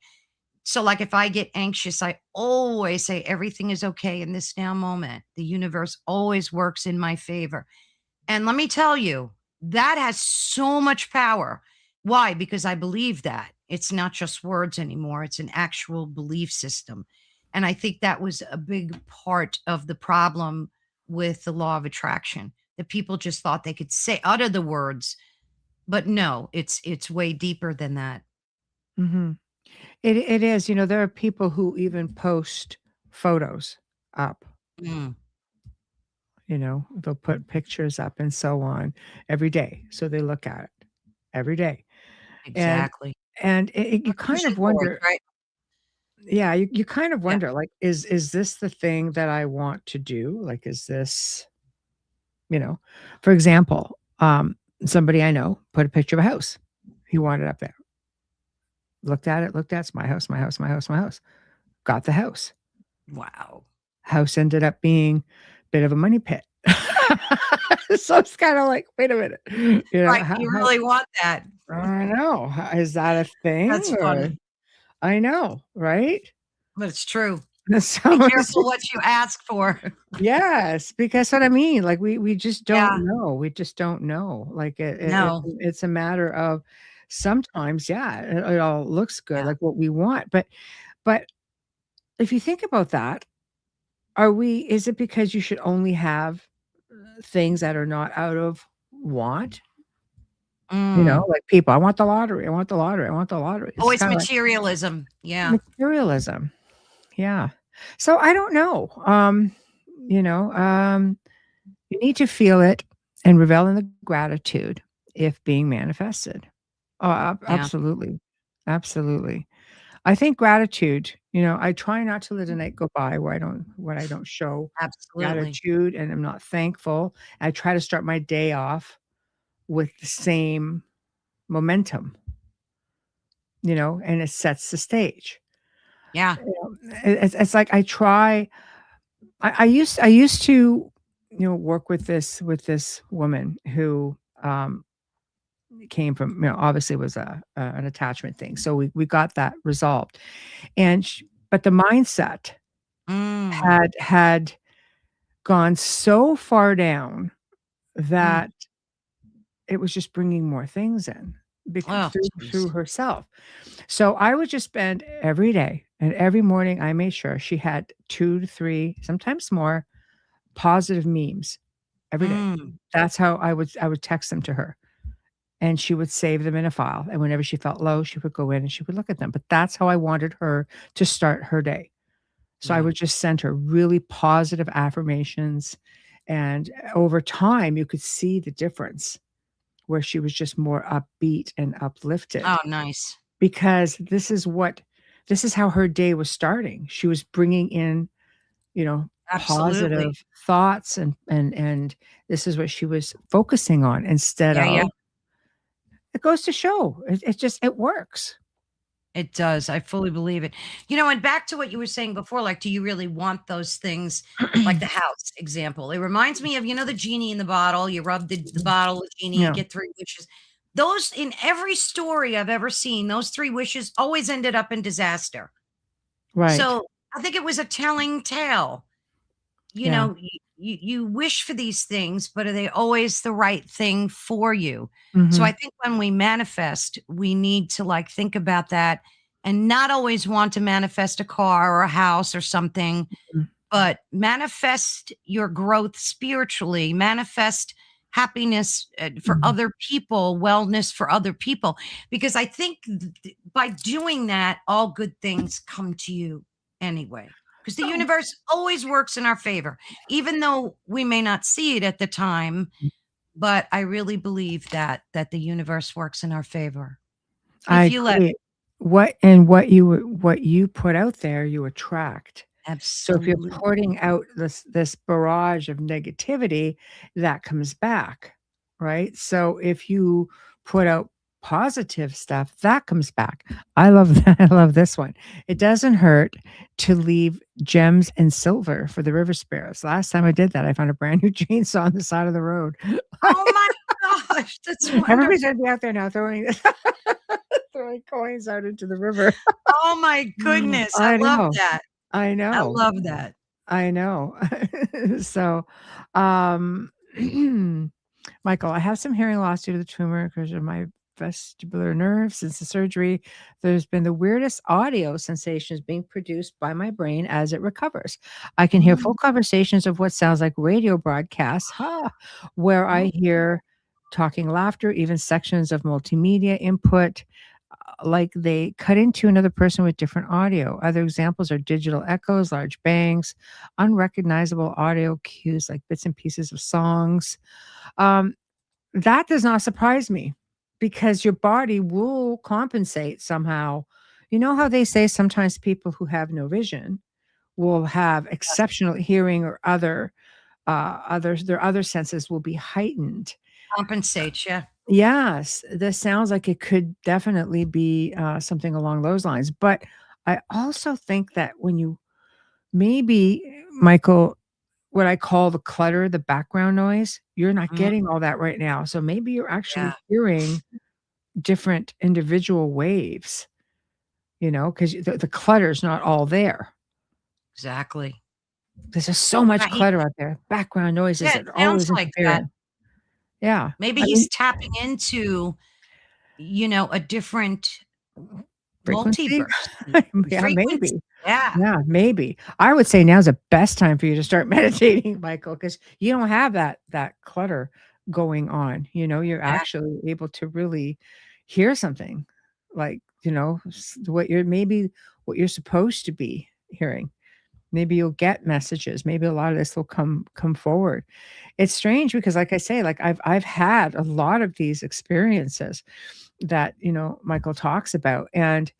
So, like, if I get anxious, I always say, everything is okay in this now moment. The universe always works in my favor. And let me tell you, that has so much power. Why? Because I believe that. It's not just words anymore, it's an actual belief system. And I think that was a big part of the problem with the law of attraction, that people just thought they could utter the words, but no, it's way deeper than that. mhm. It is, there are people who even post photos up, Mm, they'll put pictures up and so on every day. So they look at it every day. And exactly. you kind Vision of boards, wonder, right? yeah, you kind of Yeah. wonder, like, is this the thing that I want to do? Like, is this, you know, for example, somebody I know put a picture of a house. He wanted up there. Looked at it's my house, my house, my house, my house. Got the house. Wow. House ended up being a bit of a money pit. So it's kind of like, wait a minute, Right, you how really want that. I know. Is that a That's thing or funny, I know, right? but it's true. Be So it's careful what you ask for. yes, because what I mean, like we just Yeah, don't know. We just don't know. Like no, it's a matter of sometimes, yeah, it all looks good, yeah, like what we want. But if you think about that, is it because you should only have things that are not out of want? mm. Like people, I want the lottery, I want the lottery, I want the lottery. Oh, It's it's kind of like materialism, yeah, materialism. Yeah. So I don't know. You know, you need to feel it and revel in the gratitude if being manifested. Oh, yeah, absolutely. Absolutely. I think gratitude, I try not to let a night go by where I don't show Absolutely. gratitude and I'm not thankful. I try to start my day off with the same momentum, and it sets the stage. Yeah. It's like I try. I used to, work with this woman who came from, obviously was an attachment thing. So we got that resolved, but the mindset Mm, had gone so far down mm. that it was just bringing more things in Oh, through jeez. herself. So I would just spend every day and every morning. I made sure she had 2 to 3, sometimes more, positive memes every day. Mm, That's how I would text them to her, and she would save them in a file, and whenever she felt low, she would go in and she would look at them, but that's how I wanted her to start her day. So I yeah. would just send her really positive affirmations, and over time, you could see the difference where she was just more upbeat and uplifted Oh, nice. because this is how her day was starting. She was bringing in, Absolutely. positive thoughts, and this is what she was focusing on instead Yeah, yeah. of. It goes to show, it just it works. It does. I fully believe it. And back to what you were saying before, like, do you really want those things? Like the house example. It reminds me of, the genie in the bottle. You rub the bottle, the genie, you Yeah, get three wishes. Those in every story I've ever seen, those three wishes always ended up in disaster. right. So I think it was a telling tale. Yeah. You wish for these things, but are they always the right thing for you? So I Mhm, think when we manifest, we need to like think about that and not always want to manifest a car or a house or something, mm, but manifest your growth spiritually, manifest happiness for mhm. other people, wellness for other people. Because I think by doing that, all good things come to you anyway. Because the Oh, universe always works in our favor, even though we may not see it at the time. But I really believe that the universe works in our favor I if you let agree. it. What you put out there, you attract. So if you're Absolutely. putting out this barrage of negativity, that comes back, right? So if you put out positive stuff, that comes back. I love that. I love this one. It doesn't hurt to leave gems and silver for the river sparrows. Last time I did that, I found a brand new chainsaw on the side of the road. Oh my gosh, that's Everybody's wonderful. gonna be out there now throwing throwing coins out into the river. Oh my goodness, I I love know. that. I I know. love that. I know. So, um, Michael, I have some hearing loss due to the tumor because of my vestibular nerve. Since the surgery, there's been the weirdest audio sensations being produced by my brain as it recovers. I can hear full Mm, conversations of what sounds like radio broadcasts, where I oh, hear talking laughter, even sections of multimedia input like they cut into another person with different audio. Other examples are digital echoes, large bangs, unrecognizable audio cues like bits and pieces of songs. Um, that does not surprise me because your body will compensate somehow. You know how they say sometimes people who have no vision will have yes. exceptional hearing or their other senses will be heightened. Compensates, yeah. Yes, this sounds like it could definitely be, something along those lines, but I also think that when you maybe, Michael, what I call the clutter, the background noise, you're not Mm, getting all that right now, so maybe you're yeah, actually hearing different individual waves, 'cause the clutter's not all there. exactly. There's just so much Right. clutter out there, background noises Yeah, it that sounds always like that. interfering. Yeah, Maybe I mean he's tapping into, a different frequency? multiverse and Yeah, frequency. maybe. Yeah, Yeah, maybe. I would say now's the best time for you to start meditating, Michael, because you don't have that clutter going on, you're yeah. actually able to really hear something like, what you're maybe what you're supposed to be hearing. Maybe you'll get messages. Maybe a lot of this will come forward. It's strange because like I say, like I've had a lot of these experiences that, Michael talks about, and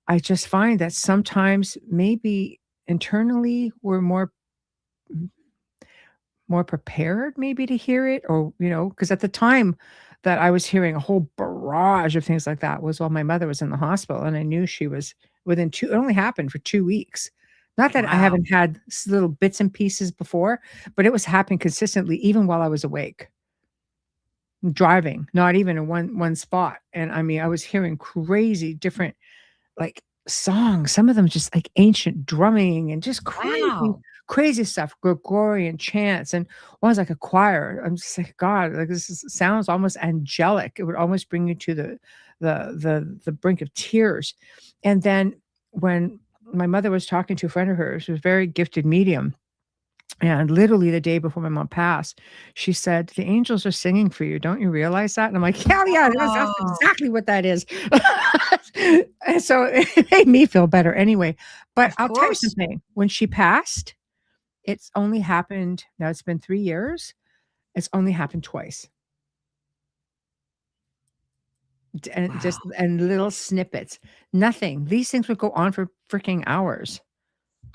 I just find that sometimes maybe internally we're more prepared maybe to hear it, or, because at the time that I was hearing a whole barrage of things like that was while my mother was in the hospital, and I knew she was within 2 it only happened for 2 weeks. Not that I Wow. haven't had little bits and pieces before, but it was happening consistently even while I was awake, driving, not even in one spot, and I mean, I was hearing crazy different, like, songs, some of them just, like, ancient drumming and just crazy, Wow. crazy stuff, Gregorian chants, and one was like a choir. I'm just like, "God, like, sounds almost angelic." It would almost bring you to the brink of tears, and then when my mother was talking to a friend of hers who was a very gifted medium, and literally the day before my mom passed, she said, "The angels are singing for you. Don't you realize that?" And I'm like, "Hell yeah, that's Oh, exactly what that is." And so it made me feel better anyway. But of I'll tell you course. something, when she passed, it's only happened now it's been 3 years, it's only happened twice. And Wow. just and little snippets. Nothing. These things would go on for freaking hours.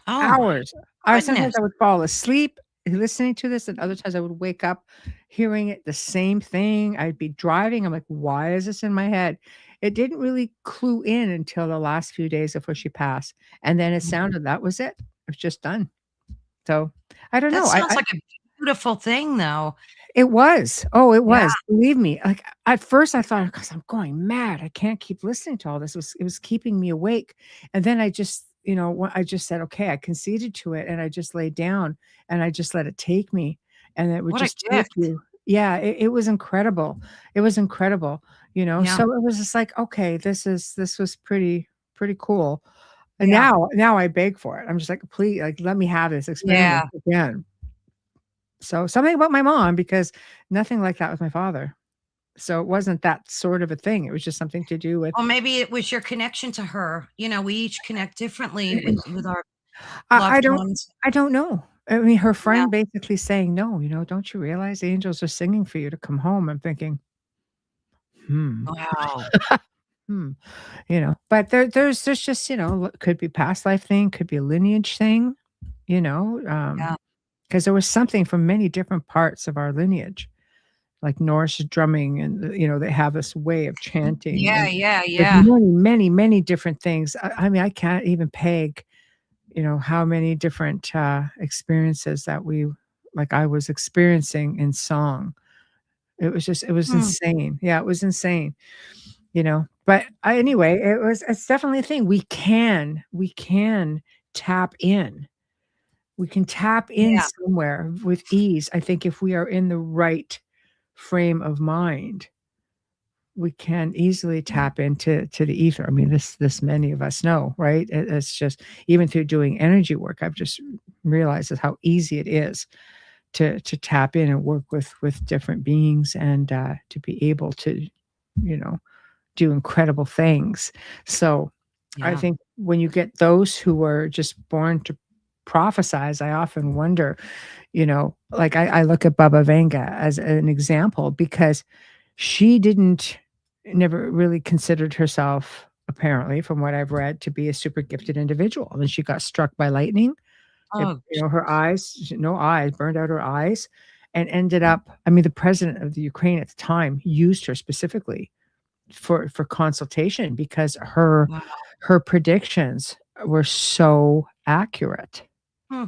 Oh my Hours. I sometimes goodness. I would fall asleep listening to this, and other times I would wake up hearing it the same thing. I'd be driving, I'm like, "Why is this in my head?" It didn't really clue in until the last few days before she passed, and then it Mhm. sounded that was it. It was just done. So, I don't That know. sounds I like a beautiful thing, though. It was. Oh, it Yeah. was. Believe me, like, at first I thought, "'Cause I'm going mad. I can't keep listening to all this." It was keeping me awake, and then I just, I just said, "Okay," I conceded to it, and I just laid down, and I just let it take me, and it would What a just take gift. you. Yeah, it was incredible. It was incredible, Yeah. so it was just like, "Okay, this was pretty cool." And Yeah. now I beg for it. I'm just like, "Please, like, let me have this Yeah. experience again." So, something about my mom because nothing like that with my father. So, it wasn't that sort of a thing, it was just something to do with Well, maybe it was your connection to her. We each connect differently with our I loved don't ones. I don't know. I mean, her Yeah. friend basically saying, "No, don't you realize the angels are singing for you to come home?" I'm thinking, "Hmm, Wow. hmm," but there's just, could be past life thing, could be a lineage thing, you know, Yeah. because there was something from many different parts of our lineage, like Norse drumming, and, they have this way of chanting, Yeah, and yeah, there's yeah. many, many, many different things. I mean, I can't even peg, how many different, experiences that I was experiencing in song. It was Hmm. insane. Yeah, it was insane, but anyway, it's definitely a thing. We can tap in. We can tap in Yeah. somewhere with ease, I think, if we are in the right frame of mind. We can easily tap into the ether. I mean, this many of us know, right? It's just even through doing energy work, I've just realized is how easy it is to tap in and work with different beings, and to be able to, you know, do incredible things. So I Yeah. think when you get those who are just born to prophesize, I often wonder, like I look at Baba Vanga as an example because she didn't never really considered herself, apparently, from what I've read, to be a super gifted individual. And she got struck by lightning. Oh, Her jeez. eyes, no eyes, burned out her eyes, and ended up, I mean, the president of the Ukraine at the time used her specifically for consultation because Wow. her predictions were so accurate. Hmm.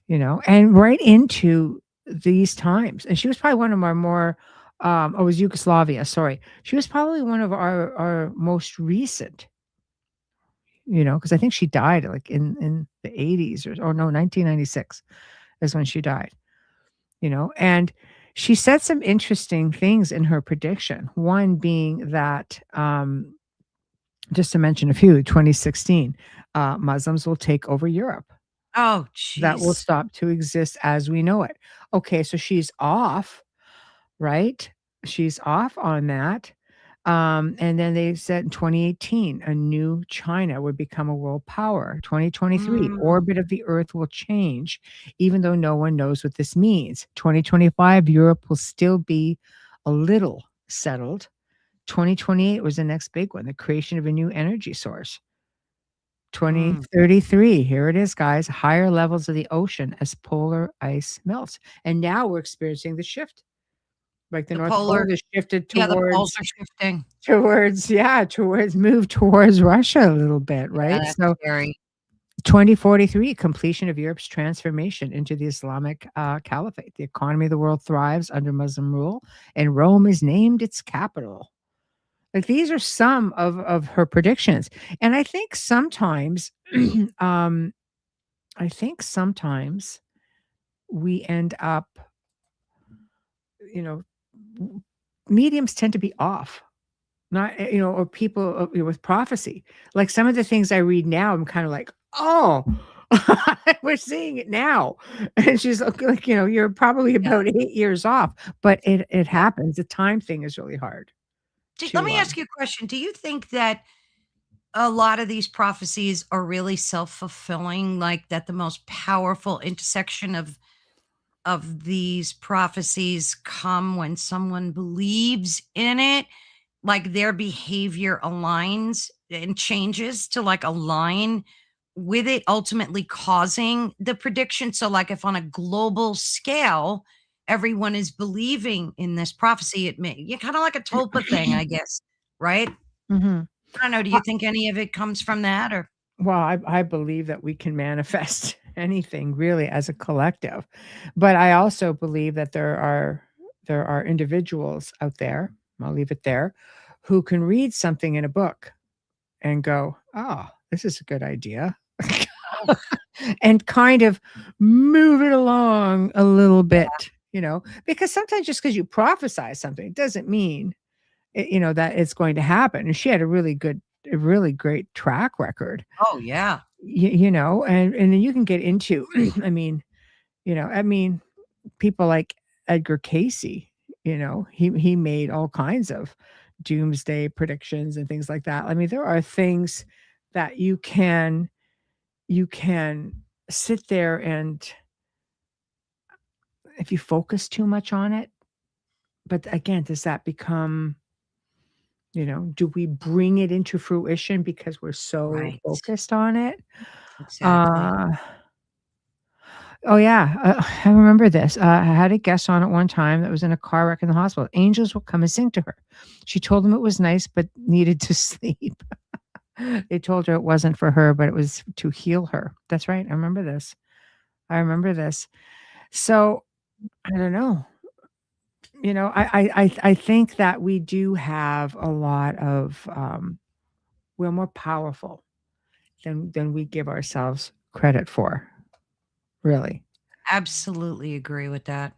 And right into these times. And she was probably one of our more, oh, it was Yugoslavia, sorry. She was probably one of our most recent, because I think she died like in the 80s or no, 1996 is when she died, and she said some interesting things in her prediction. One being that, just to mention a few, 2016, Muslims will take over Europe. Oh, That will jeez. stop to exist as we know it. Okay, so she's off, right? She's off on that. And then they said in 2018, a new China would become a world power. 2023, Mm. orbit of the Earth will change, even though no one knows what this means. 2025, Europe will still be a little settled. 2028 was the next big one, the creation of a new energy source. Mm. 2033. Here it is, guys. Higher levels of the ocean as polar ice melts. And now we're experiencing the shift. Like the The North Pole polar, has shifted yeah, the poles towards are shifting. move towards Russia a little bit, Yeah, right? that's So scary. 2043, completion of Europe's transformation into the Islamic caliphate. The economy of the world thrives under Muslim rule, and Rome is named its capital. Like these are some of her predictions. And um, I think sometimes we end up, you know, mediums tend to be off. Not, or people with prophecy. Like some of the things I read now, I'm kind of like, oh, we're seeing it now. And she's like, you're probably Yeah, about 8 years off, but it yeah. happens. The time thing is really hard Let to, me ask you a question. Do you think that a lot of these prophecies are really self-fulfilling, like that the most powerful intersection of these prophecies come when someone believes in it, like their behavior aligns and changes to like align with it, ultimately causing the prediction? So, like, if on a global scale, everyone is believing in this prophecy, it may, you kind of like a tulpa thing, I guess, right? Mhm. I don't know. Do you think any of it comes from that, or? Well, I believe that we can manifest anything really as a collective, but I also believe that there are individuals out there, I'll leave it there, who can read something in a book and go, "Oh, this is a good idea," and kind of move it along a little bit, because sometimes just because you prophesy something doesn't mean that it's going to happen. And she had a really great track record. Oh, yeah. And then you can get into, I mean, people like Edgar Casey, he made all kinds of doomsday predictions and things like that. I mean, there are things that you can sit there, and if you focus too much on it, but again, does that become, do we bring it into fruition because we're so Right. focused on it? Exactly. Uh Oh, yeah, I remember this. I had a guest on at one time that was in a car wreck in the hospital. Angels would come and sing to her. She told them it was nice, but needed to sleep. They told her it wasn't for her, but it was to heal her. That's right. I remember this. I remember this. So I don't know. I think that we do have a lot of. We're more powerful than we give ourselves credit for. Really. Absolutely agree with that.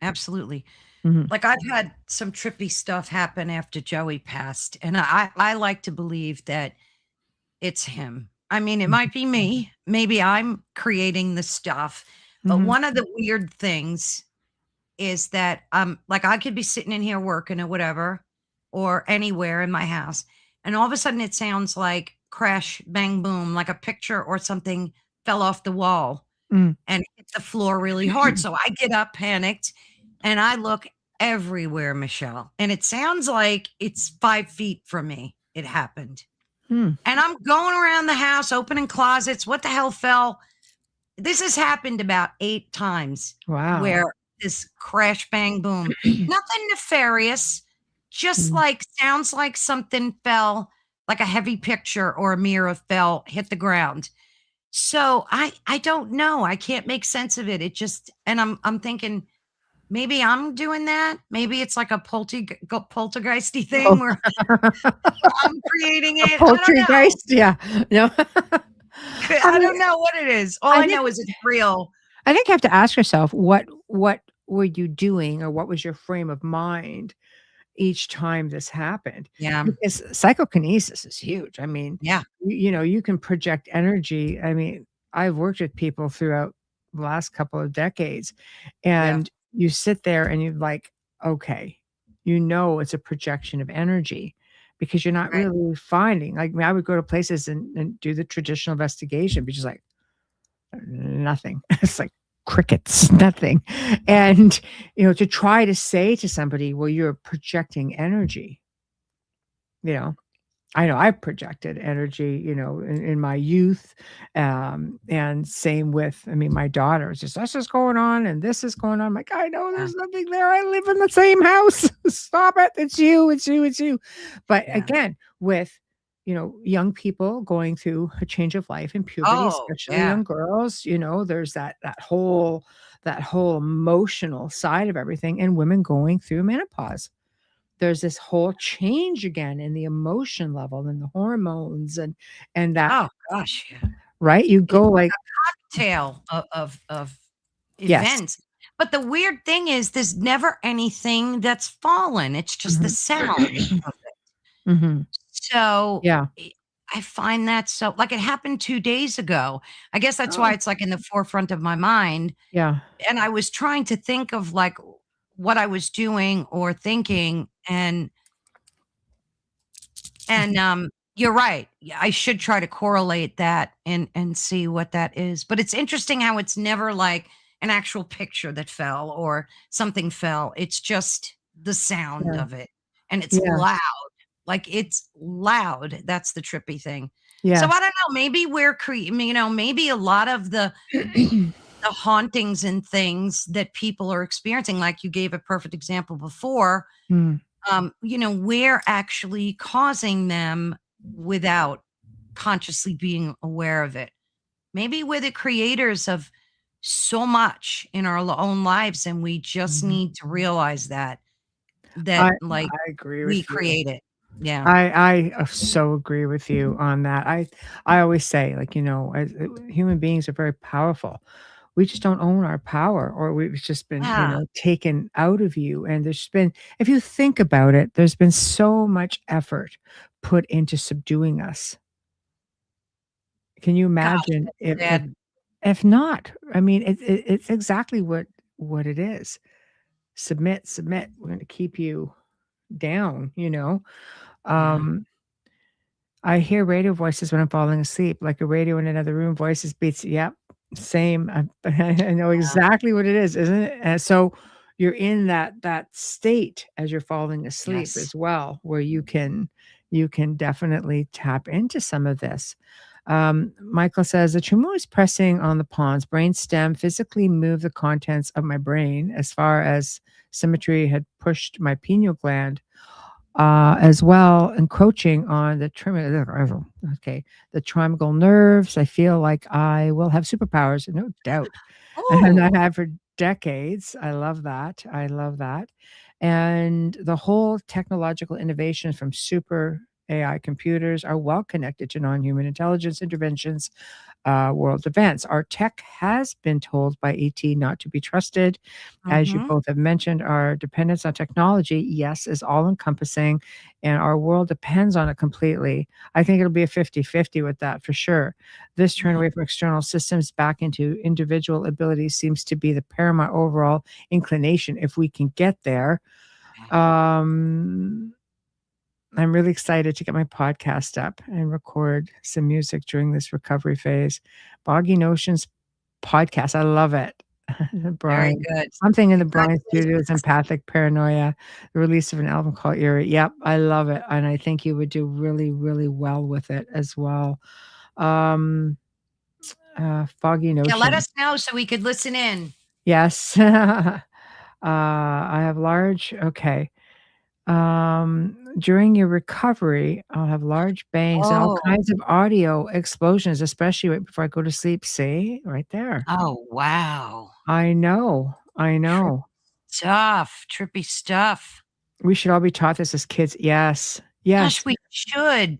Absolutely. Mhm. Like, I've had some trippy stuff happen after Joey passed, and I like to believe that it's him. I mean, it might be me. Maybe I'm creating the stuff, but Mhm. one of the weird things is that, like, I could be sitting in here working or whatever, or anywhere in my house, and all of a sudden it sounds like crash, bang, boom, like a picture or something fell off the wall Mm. and hit the floor really hard. So I get up panicked and I look everywhere, Michelle. And it sounds like it's 5 feet from me. It happened. Mm. And I'm going around the house, opening closets. What the hell fell? This has happened about 8 times Wow. where this crash, bang, boom, nothing nefarious, just Mm. like sounds like something fell, like a heavy picture or a mirror fell, hit the ground. So I don't know. I can't make sense of it. It just, and I'm thinking maybe I'm doing that. Maybe it's like a poltergeisty Oh. thing where I'm creating A it. I don't know. poultrygeist? Yeah. No. I I mean, don't know what it is. All I I think know is it's real. I think you have to ask yourself, what were you doing, or what was your frame of mind each time this happened? Yeah. Because psychokinesis is huge. I mean, Yeah. you can project energy. I mean, I've worked with people throughout the last couple of decades, Yeah. and you sit there and you're like, "Okay," it's a projection of energy because you're not Right. really finding, like, I would go to places and do the traditional investigation, but just like, nothing. It's like crickets, nothing. And, to try to say to somebody, "Well, you're projecting energy," you know? I know I projected energy, in my youth, and same with, I mean, my daughter is just, "This is going on, and this is going on." I'm like, "I know Yeah. there's nothing there. I live in the same house. Stop it. It's you. It's you. It's you." But Yeah. again, with, young people going through a change of life in puberty, Oh, especially yeah. young girls, there's that whole emotional side of everything, and women going through menopause. There's this whole change again in the emotion level and the hormones and that, Oh gosh, yeah. right? You It's go like like a tale of yes. events. But the weird thing is there's never anything that's fallen. It's just the Mhm. sound of it. Mhm. So Yeah. I find that so like it happened 2 days ago. I guess that's why Oh, it's like in the forefront of my mind. yeah. And I was trying to think of like what I was doing or thinking and, Mhm. you're right. Yeah, I should try to correlate that and see what that is. But it's interesting how it's never like an actual picture that fell or something fell. It's just the sound Yeah. of it, and it's Yeah. loud. Like, it's loud. That's the trippy thing. So I Yes. don't know, maybe we're maybe a lot of the hauntings and things that people are experiencing, like you gave a perfect example before, Mm. we're actually causing them without consciously being aware of it. Maybe we're the creators of so much in our own lives, and we just Mhm. need to realize that I like I agree we with you. create it. Yeah. I so agree with you on that. I always say, like, as human beings are very powerful. We just don't own our power, or we've just been, Yeah. taken out of you. And there's been, if you think about it, there's been so much effort put into subduing us. Can you Gosh, imagine that's if sad. if not? I mean, it's exactly what it is. Submit, submit. We're going to keep you down. Yeah. Um, I hear radio voices when I'm falling asleep, like a radio in another room, voices beats yep, same, I know Yeah. exactly what it is, isn't it? And so, you're in that state as you're falling asleep Yes. as well, where you can definitely tap into some of this. Michael says, "The tumor is pressing on the pons brain stem, physically move the contents of my brain as far as symmetry had pushed my pineal gland as well, encroaching on the the trigeminal nerves. I feel like I will have superpowers, no doubt, and I Oh. have for decades. I love that. I love that, and the whole technological innovations from super AI computers are well connected to non-human intelligence interventions world events. Our tech has been told by ET not to be trusted. As you Mhm. both have mentioned, our dependence on technology, yes, is all encompassing, and our world depends on it completely. I think it'll be a 50-50 with that for sure. This turn Mhm. away from external systems back into individual abilities seems to be the paramount overall inclination if we can get there. Um, I'm really excited to get my podcast up and record some music during this recovery phase. Boggy Notions podcast, I love it. Very Brian, good. something in the Brian Studios, Congratulations. Empathic Paranoia, the release of an album called Eerie. Yep, I love it, and I think you would do really, really well with it as well. Um, Foggy Yeah, let Notion. us know so we could listen in. Yes. I have large okay. During your recovery, I'll have large bangs and all Oh. kinds of audio explosions, especially right before I go to sleep. See? Right there. Oh, wow. I know. I Trippy know. stuff, trippy stuff. We should all be taught this as kids. Yes. Yes. Gosh, we should.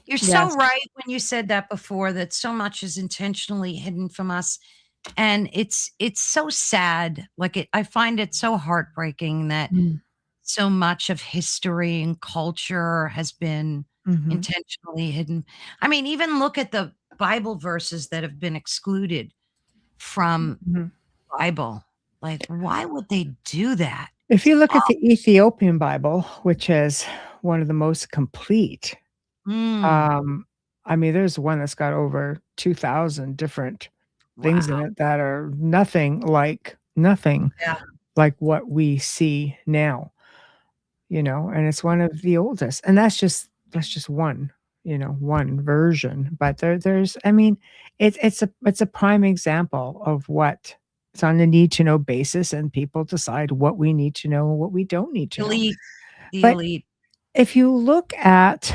You're so Yes. right when you said that before, that so much is intentionally hidden from us, and it's so sad. Like, I find it so heartbreaking that Mm, so much of history and culture has been mhm, intentionally hidden. I mean, even look at the Bible verses that have been excluded from mhm. Bible. Like, why would they do that? If It's you look aw at the Ethiopian Bible, which is one of the most complete, mm, um, I mean, there's one that's got over 2,000 different things in wow. it that are nothing Yeah. like what we see now, and it's one of the oldest, and that's just that's just one, one version. But there's, I mean, it's a prime example of what it's on a need to know basis, and people decide what we need to know and what we don't need to know. Elite, the But elite. if you look at,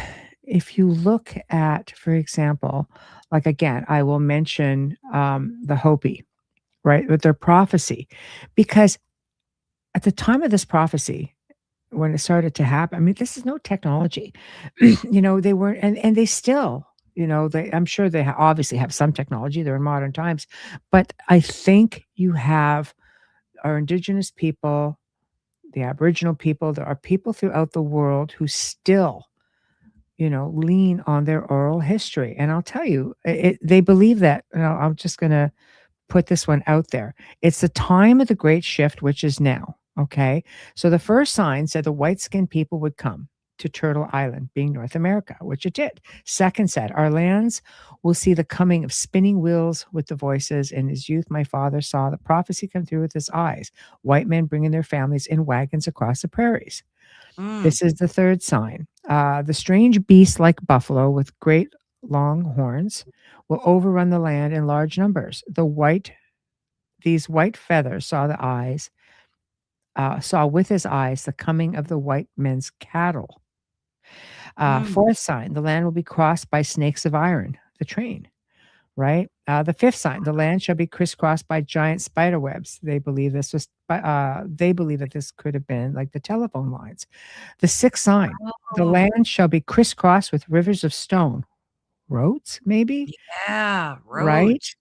for example, like again, I will mention the Hopi, right, with their prophecy, because at the time of this prophecy, when it started to happen, I mean, this is no technology. They weren't, and they still, I'm sure they obviously have some technology. They're in modern times, but I think you have our indigenous people, the Aboriginal people. There are people throughout the world who still, lean on their oral history. And I'll tell you, they believe that. I'm just going to put this one out there. It's the time of the great shift, which is now. Okay. So the first sign said the white skinned people would come to Turtle Island, being North America, which it did. Second said, our lands will see the coming of spinning wheels with the voices. In his youth, my father saw the prophecy come through with his eyes. White men bringing their families in wagons across the prairies. Mm, This is the third sign. The strange beast like buffalo with great long horns will overrun the land in large numbers. These white feathers saw with his eyes the coming of the white men's cattle. mm. Fourth sign, the land will be crossed by snakes of iron, the train, right? The fifth sign, the land shall be crisscrossed by giant spider webs. They believe that this could have been like the telephone lines. The sixth sign, the Oh, land shall be crisscrossed with rivers of stone, roads, maybe, yeah, right? roads.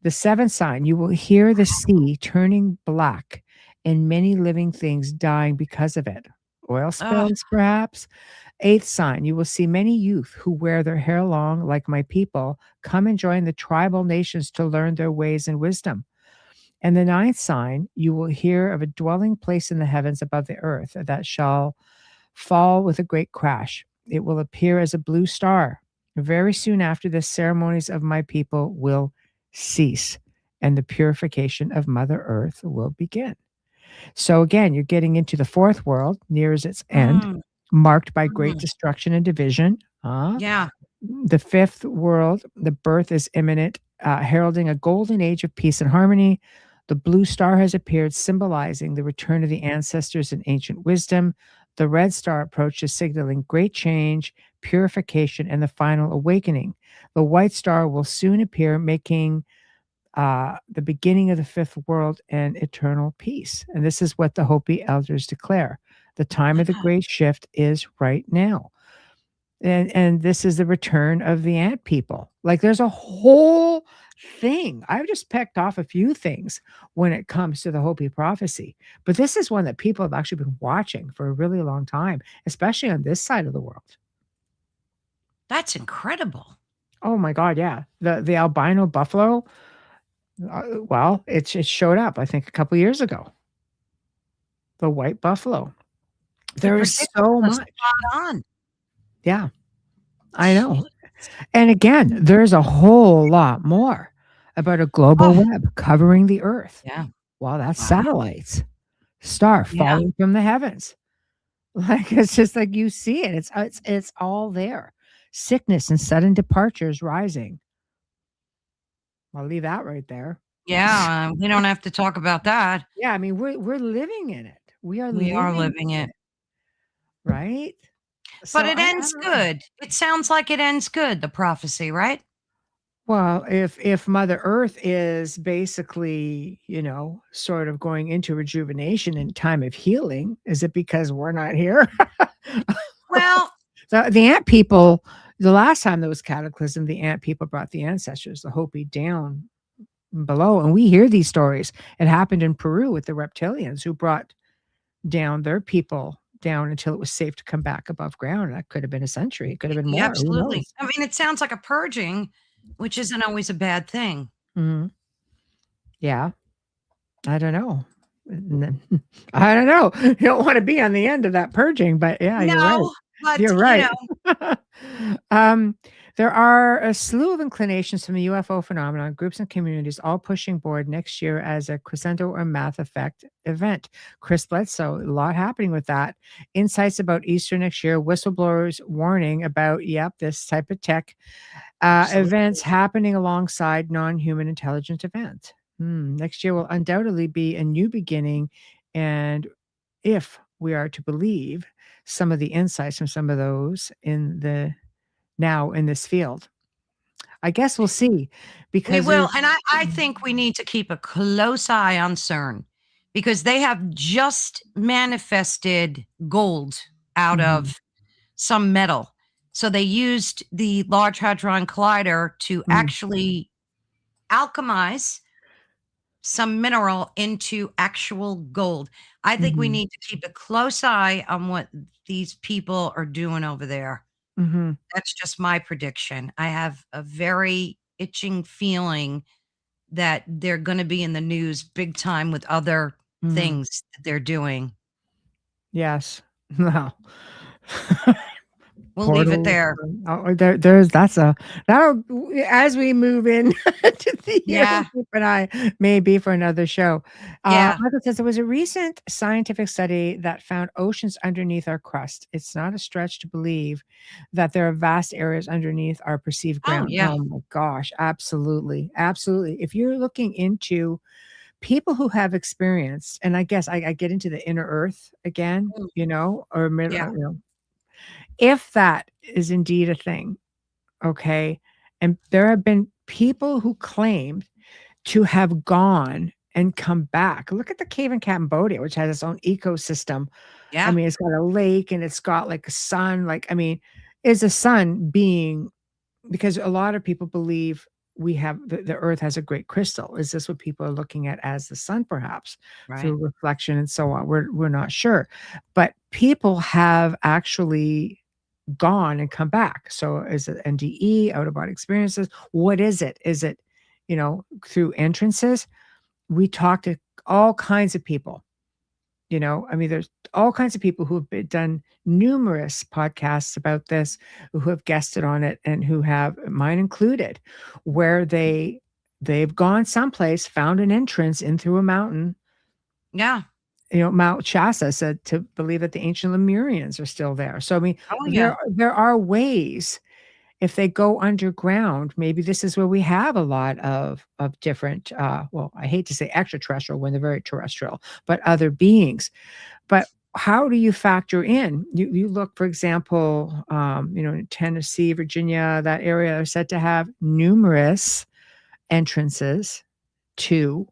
The seventh sign, you will hear the sea turning black and many living things dying because of it. Oil Oh, spills, perhaps. Eighth sign, you will see many youth who wear their hair long, like my people, come and join the tribal nations to learn their ways and wisdom. And the ninth sign, you will hear of a dwelling place in the heavens above the earth that shall fall with a great crash. It will appear as a blue star. Very soon after this, ceremonies of my people will cease, and the purification of Mother Earth will begin. So again, you're getting into the fourth world, nears its end, mm, marked by great mm. destruction and division. Yeah. The fifth world, the birth is imminent, heralding a golden age of peace and harmony. The blue star has appeared, symbolizing the return of the ancestors and ancient wisdom. The red star approaches, signaling great change, purification, and the final awakening. The white star will soon appear, making the beginning of the fifth world and eternal peace. And this is what the Hopi elders declare. The time of the great shift is right now. And this is the return of the ant people. Like there's a whole thing. I've just picked off a few things when it comes to the Hopi prophecy. But this is one that people have actually been watching for a really long time, especially on this side of the world. That's incredible. Oh my God, yeah. The albino buffalo, well, it showed up, I think, a couple years ago. The white buffalo. The There is predictions so are much. spot on. Yeah, I Jeez. know. And again, there's a whole lot more about a global Oh, web covering the earth. yeah. Well, that's Wow. satellites, star Yeah. falling from the heavens. Like it's just like you see it. It's all there. Sickness and sudden departures rising. I'll leave that right there. Yeah. We don't have to talk about that. Yeah, I mean we're living in it. We are We are living living in it. it, right? But So it I ends don't know. good. It sounds like it ends good, the prophecy, right? Well, if Mother Earth is basically, sort of going into rejuvenation and time of healing, is it because we're not here? Well, The ant people, the last time there was cataclysm, the ant people brought the ancestors, the Hopi, down below, and we hear these stories. It happened in Peru with the reptilians who brought down their people down until it was safe to come back above ground. That could have been a century. It could have been yeah, more. Who absolutely. knows? I mean, it sounds like a purging, which isn't always a bad thing. Mhm. Yeah. I don't know. And then I don't know. You don't wanna be on the end of that purging, but yeah, you're right. No, but, You're right. Um, There are a slew of inclinations from the UFO phenomenon, groups and communities all pushing board next year as a crescendo or math effect event. Chris Bledsoe, a lot happening with that. Insights about Easter next year, whistleblowers warning about, yep, this type of tech events Absolutely. happening alongside non human intelligent events. Next year will undoubtedly be a new beginning. And if we are to believe some of the insights from some of those in the now in this field. I guess we'll see We because will, there's and I think we need to keep a close eye on CERN because they have just manifested gold out Mhm, of some metal. So they used the Large Hadron Collider to mm, actually alchemize some mineral into actual gold. I think we mhm, need to keep a close eye on what these people are doing over there. mhm, That's just my prediction. I have a very itching feeling that they're gonna be in the news big time with other mhm. things that they're doing. Yes. Well, We'll leave it portals, there. there's that's a that'll as we move in to the year, we'll Yeah, keep an eye maybe for another show. yeah. Michael says, "There was a recent scientific study that found oceans underneath our crust. It's not a stretch to believe that there are vast areas underneath our perceived Oh, ground." yeah, Oh my gosh, absolutely, absolutely. If you're looking into people who have experienced, and I guess I get into the inner earth again, mm, or yeah, if that is indeed a thing, okay, and there have been people who claimed to have gone and come back. Look at the cave in Cambodia, which has its own ecosystem. I yeah, mean, it's got a lake and it's got like a sun, like, I mean, is a sun being because a lot of people believe we have the earth has a great crystal. Is this what people are looking at as the sun, perhaps right. through reflection and so on? We're not sure, but people have actually gone and come back. So is it NDE, out of body experiences? What is it? Is it, through entrances? We talk to all kinds of people. I mean, there's all kinds of people who have done numerous podcasts about this, who have guested on it, and who have, mine included, where they've gone someplace, found an entrance in through a mountain. Yeah. Mount Shasta said to believe that the ancient Lemurians are still there. So I mean, Oh, yeah. there are ways if they go underground. Maybe this is where we have a lot of different. Well, I hate to say extraterrestrial when they're very terrestrial, but other beings. But how do you factor in? You look, for example, in Tennessee, Virginia, that area are said to have numerous entrances to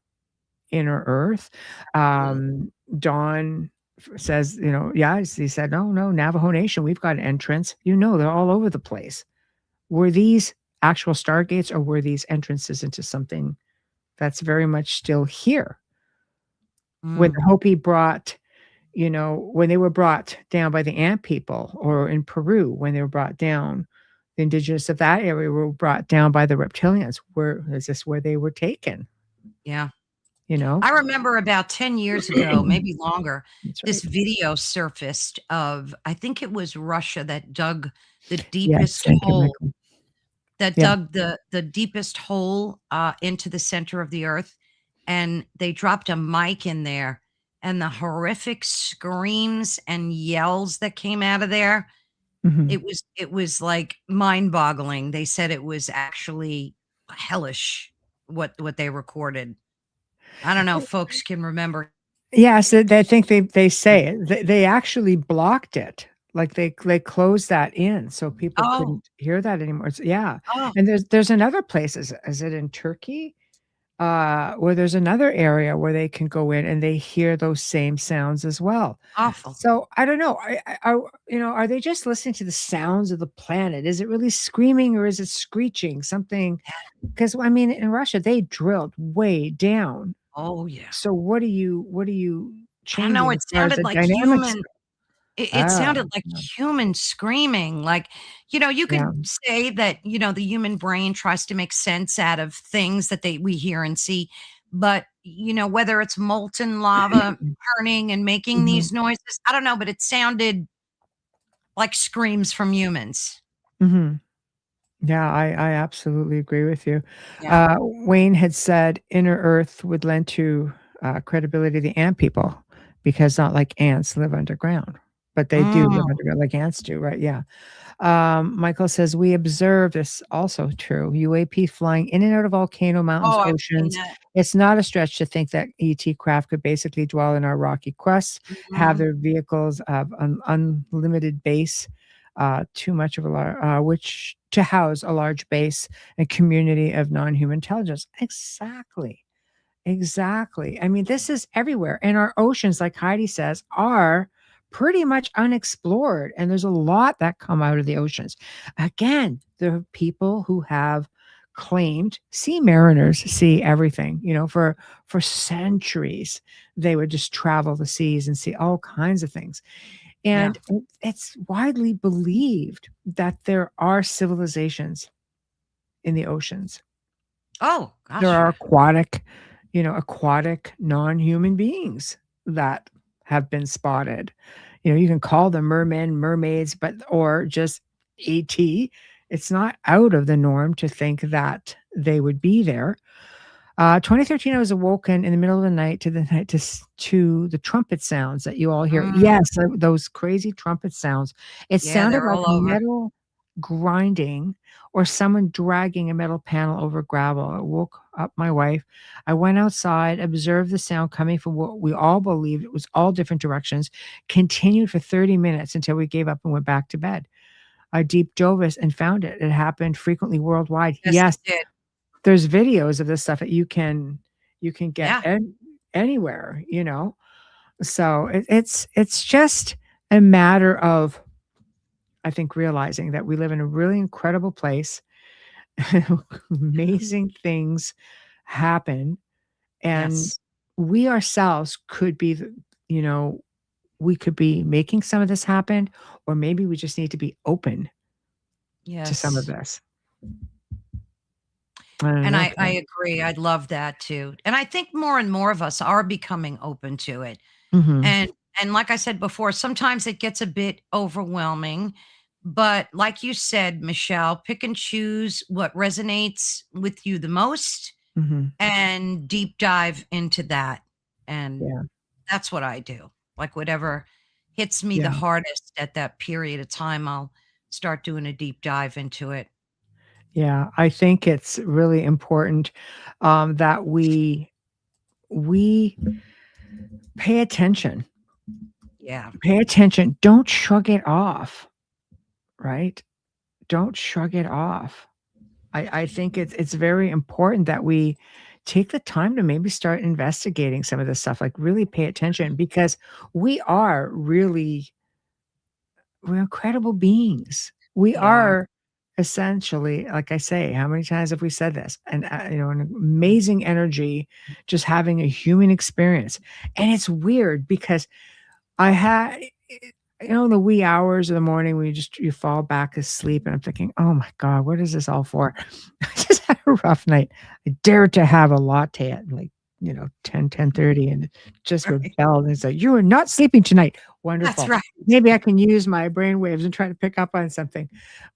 inner earth. Absolutely. Don says, yeah, he said, no, no, Navajo Nation, we've got an entrance. They're all over the place. Were these actual stargates or were these entrances into something that's very much still here? When Mm, the Hopi brought, when they were brought down by the ant people, or in Peru, when they were brought down, the indigenous of that area were brought down by the reptilians. Where is this where they were taken? yeah. You know? I remember about 10 years ago, maybe longer, That's this right. video surfaced of I think it was Russia that dug the Yes, deepest thank you, hole Michael. that Yeah. dug the deepest hole, into the center of the earth, and they dropped a mic in there, and the horrific screams and yells that came out of there, Mhm. it was, like, mind-boggling. They said it was actually hellish what they recorded. I don't know if folks can remember. Yes, they think they say it. They actually blocked it. Like, they closed that in so people Oh, couldn't hear that anymore. Yeah, oh, and there's another place, is it in Turkey? Where there's another area where they can go in and they hear those same sounds as well. awful. So, I don't know. Are they just listening to the sounds of the planet? Is it really screaming or is it screeching? Something, because I mean, in Russia, they drilled way down. Oh, yeah. So what are you I don't know, changing it as far as sounded the like dynamics human. It Oh, sounded like yeah, human screaming, like, you yeah. could say that, the human brain tries to make sense out of things that we hear and see, but, whether it's molten lava burning and making Mhm, these noises, I don't know, but it sounded like screams from humans. mhm. Yeah, I absolutely agree with you. Yeah. Wayne had said inner earth would lend to credibility to the ant people because not like ants live underground, but they do live Mm. underground like ants do, right? Yeah. Michael says, we observe this also true. UAP flying in and out of volcano mountains, Oh, I've seen oceans. that. It's not a stretch to think that ET craft could basically dwell in our rocky crusts, have Mhm. their vehicles of an unlimited base, too much of a which to house a large base and community of non-human intelligence. Exactly. Exactly. I mean, this is everywhere. And our oceans, like Heidi says, are pretty much unexplored. And there's a lot that come out of the oceans. Again, there are people who have claimed sea mariners see everything, for centuries. They would just travel the seas and see all kinds of things. Yeah. And it's widely believed that there are civilizations in the oceans. Oh, There gosh, are yeah. aquatic non-human beings that have been spotted. You can call them mermen, mermaids, but or just ET. It's not out of the norm to think that they would be there. 2013, I was awoken in the middle of the night to the trumpet sounds that you all hear. Mm. Yes, those crazy trumpet sounds. It Yeah, sounded they're like all over. metal grinding or someone dragging a metal panel over gravel. It woke up my wife. I went outside, observed the sound coming from what we all believed it was all different directions, continued for 30 minutes until we gave up and went back to bed. I deep dove it and found it. It happened frequently worldwide. Yes, Yes, it did. there's videos of this stuff that you can get Yeah. anywhere. So it's just a matter of, I think, realizing that we live in a really incredible place. Amazing things happen, and Yes. we ourselves could be we could be making some of this happen, or maybe we just need to be open to some of Yes. this. I don't And know, I Kat. agree. I'd love that too. And I think more and more of us are becoming open to it. Mhm. And and like I said before, sometimes it gets a bit overwhelming, but like you said, Michelle, pick and choose what resonates with you the most Mhm. and deep dive into that. And Yeah. that's what I do. Like whatever hits me the Yeah. hardest at that period of time, I'll start doing a deep dive into it. Yeah, I think it's really important, that we pay attention. Yeah. Pay attention. Don't shrug it off, right? Don't shrug it off. I think it's very important that we take the time to maybe start investigating some of this stuff, like, really pay attention because we are really we're incredible beings. We We are. are essentially, like I say, how many times have we said this? An amazing energy, just having a human experience. And it's weird because I had, in the wee hours of the morning when you fall back asleep, and I'm thinking, oh my God, what is this all for? I just had a rough night. I dared to have a latte at like, 10:30, and it just Right. rebelled and said, you are not sleeping tonight. That's Wonderful. right. Maybe I can use my brain waves and try to pick up on something.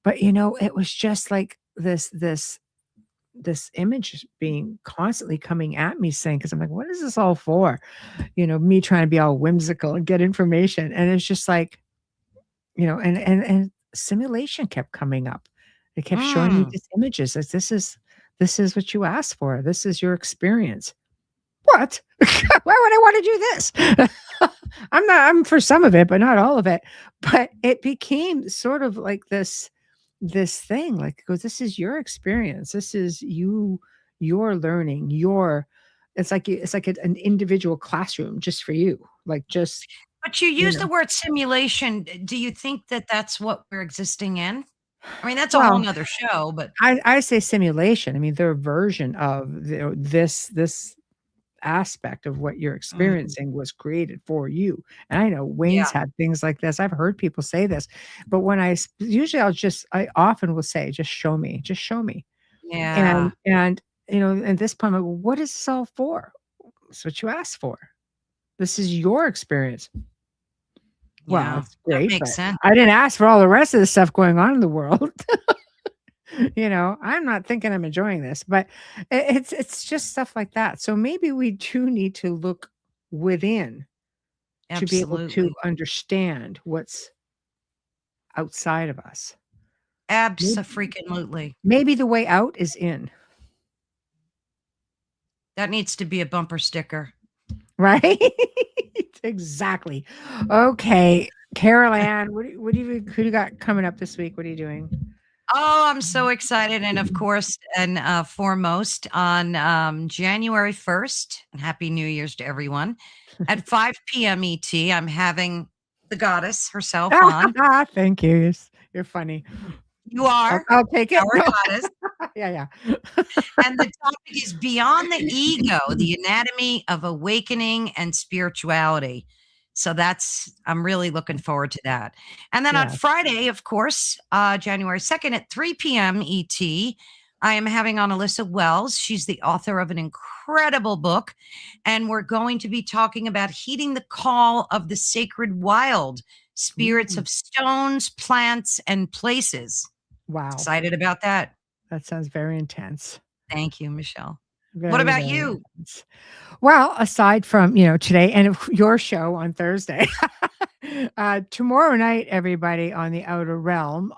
But it was just like this image being constantly coming at me saying, because I'm like, what is this all for? Me trying to be all whimsical and get information. And it's just like, and simulation kept coming up. It kept showing me Mm. these images as this is what you asked for. This is your experience. What? Why would I want to do this? I'm for some of it, but not all of it. But it became sort of like this thing, like, goes, this is your experience. This is your learning, it's like an individual classroom just for you. Like, just, But you you use the know. word simulation. Do you think that that's what we're existing in? I mean, that's a whole Well, nother show, but I say simulation. I mean, their version of this aspect of what you're Mhm. experiencing was created for you. And I know Yeah, Wayne's had things like this. I've heard people say this, but usually I often will say, just show me. yeah, And at this point, I'm like, what is this all for? It's what you asked for. This is your experience. Well, yeah. it's That great, makes but sense. I didn't ask for all the rest of the stuff going on in the world. I'm not thinking I'm enjoying this, but it's just stuff like that. So maybe we do need to look within to be able to Absolutely. understand what's outside of us. Maybe, Abso-freaking-lutely. maybe the way out is in, That needs to be a bumper sticker. right? Exactly. Okay, Carolann, who do you got coming up this week? What are you doing? Oh, I'm so excited. And of course, and foremost on January 1st, and Happy New Year's to everyone, at 5 p.m. ET, I'm having the goddess herself on. Thank you. You're funny. You are I'll take it. our No. goddess. Yeah. And the topic is Beyond the Ego, the Anatomy of Awakening and Spirituality. So I'm really looking forward to that. And then on Yeah. Friday, of course, January 2nd at 3 p.m. ET, I am having on Alyssa Wells. She's the author of an incredible book. And we're going to be talking about heeding the call of the sacred wild, spirits Ooh, of stones, plants, and places. wow. Excited about that. That sounds very intense. Thank you, Michelle. What Very, about very you? intense. Well, aside from, today and your show on Thursday, tomorrow night, everybody on the Outer Realm,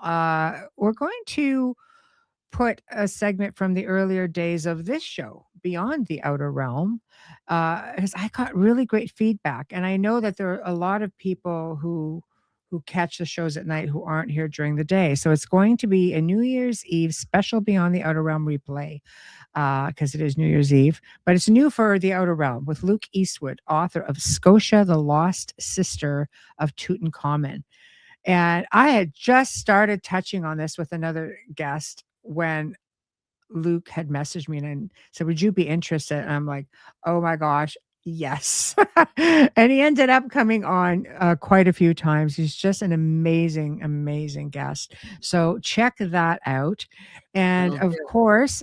we're going to put a segment from the earlier days of this show, Beyond the Outer Realm, because I got really great feedback, and I know that there are a lot of people who catch the shows at night who aren't here during the day. So it's going to be a New Year's Eve special Beyond the Outer Realm replay because it is New Year's Eve, but it's new for the Outer Realm with Luke Eastwood, author of Scotia, the Lost Sister of Tutankhamun. And I had just started touching on this with another guest when Luke had messaged me and said, "Would you be interested?" And I'm like, "Oh my gosh, yes." And he ended up coming on quite a few times. He's just an amazing, amazing guest. So check that out. And Will of do. course,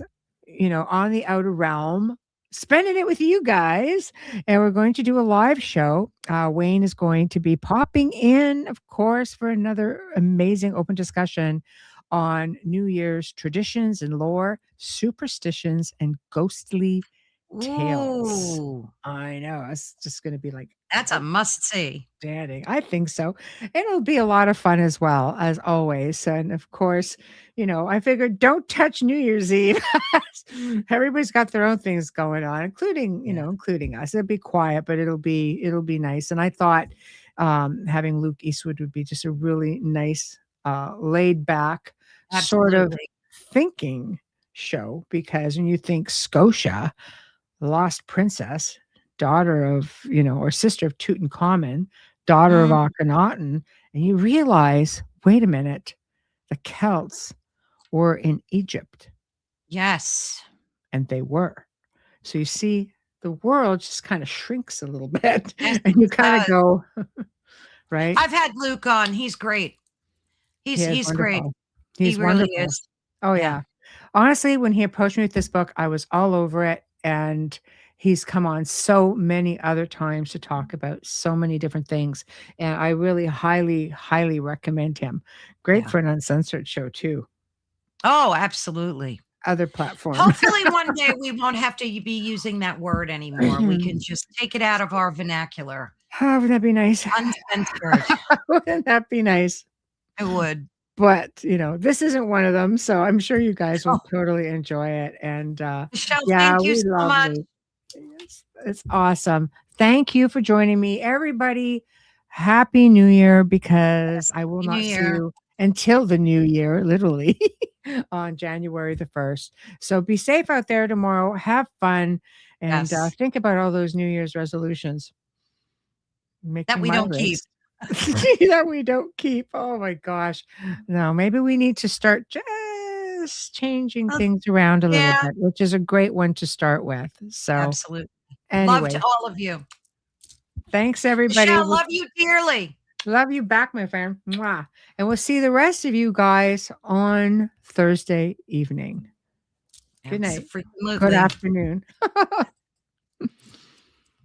on the Outer Realm, spending it with you guys. And we're going to do a live show. Wayne is going to be popping in, of course, for another amazing open discussion on New Year's traditions and lore, superstitions, and ghostly tales. Ooh, I know. It's just going to be like that's a must see. outstanding. I think so. And it'll be a lot of fun as well, as always. And of course, I figured don't touch New Year's Eve. Everybody's got their own things going on, Yeah, including us. It'll be quiet, but it'll be nice. And I thought having Luke Eastwood would be just a really nice, laid back sort of absolutely. thinking show because when you think Scotia, the lost princess, daughter of, or sister of Tutankhamun, daughter of Mm, Akhenaten, and you realize, wait a minute, the Celts were in Egypt, yes. and they were. So you see, the world just kind of shrinks a little bit, Yes, and you it kind of does. go, right? I've had Luke on. He's great. He is He's great. wonderful. He He's really wonderful. is. Oh, Yeah. yeah. Honestly, when he approached me with this book, I was all over it, and he's come on so many other times to talk about so many different things, and I really highly, highly recommend him. Great Yeah. for an uncensored show too. Oh, absolutely. Other platform. Hopefully one day we won't have to be using that word anymore. We can just take it out of our vernacular. Oh, wouldn't that be nice? Uncensored. Wouldn't that be nice? It would. But, this isn't one of them, so I'm sure you guys will Oh, totally enjoy it, and, Michelle, yeah, thank you we so love much. Luke. It's awesome. Thank you for joining me. Everybody, happy New Year because Yes. I will Happy New not see Year. you until the new year, literally, on January the 1st. So be safe out there tomorrow. Have fun and Yes. think about all those New Year's resolutions. That Making we my don't keep. list. That we don't keep. Oh my gosh. No, maybe we need to start just changing Uh, things around a little yeah, bit, which is a great one to start with. So, absolutely. Love to anyway, all of you. thanks everybody. Michelle, love you dearly. Love you back, my friend. Mwah. And we'll see the rest of you guys on Thursday evening. Good night. Good Absolutely. afternoon.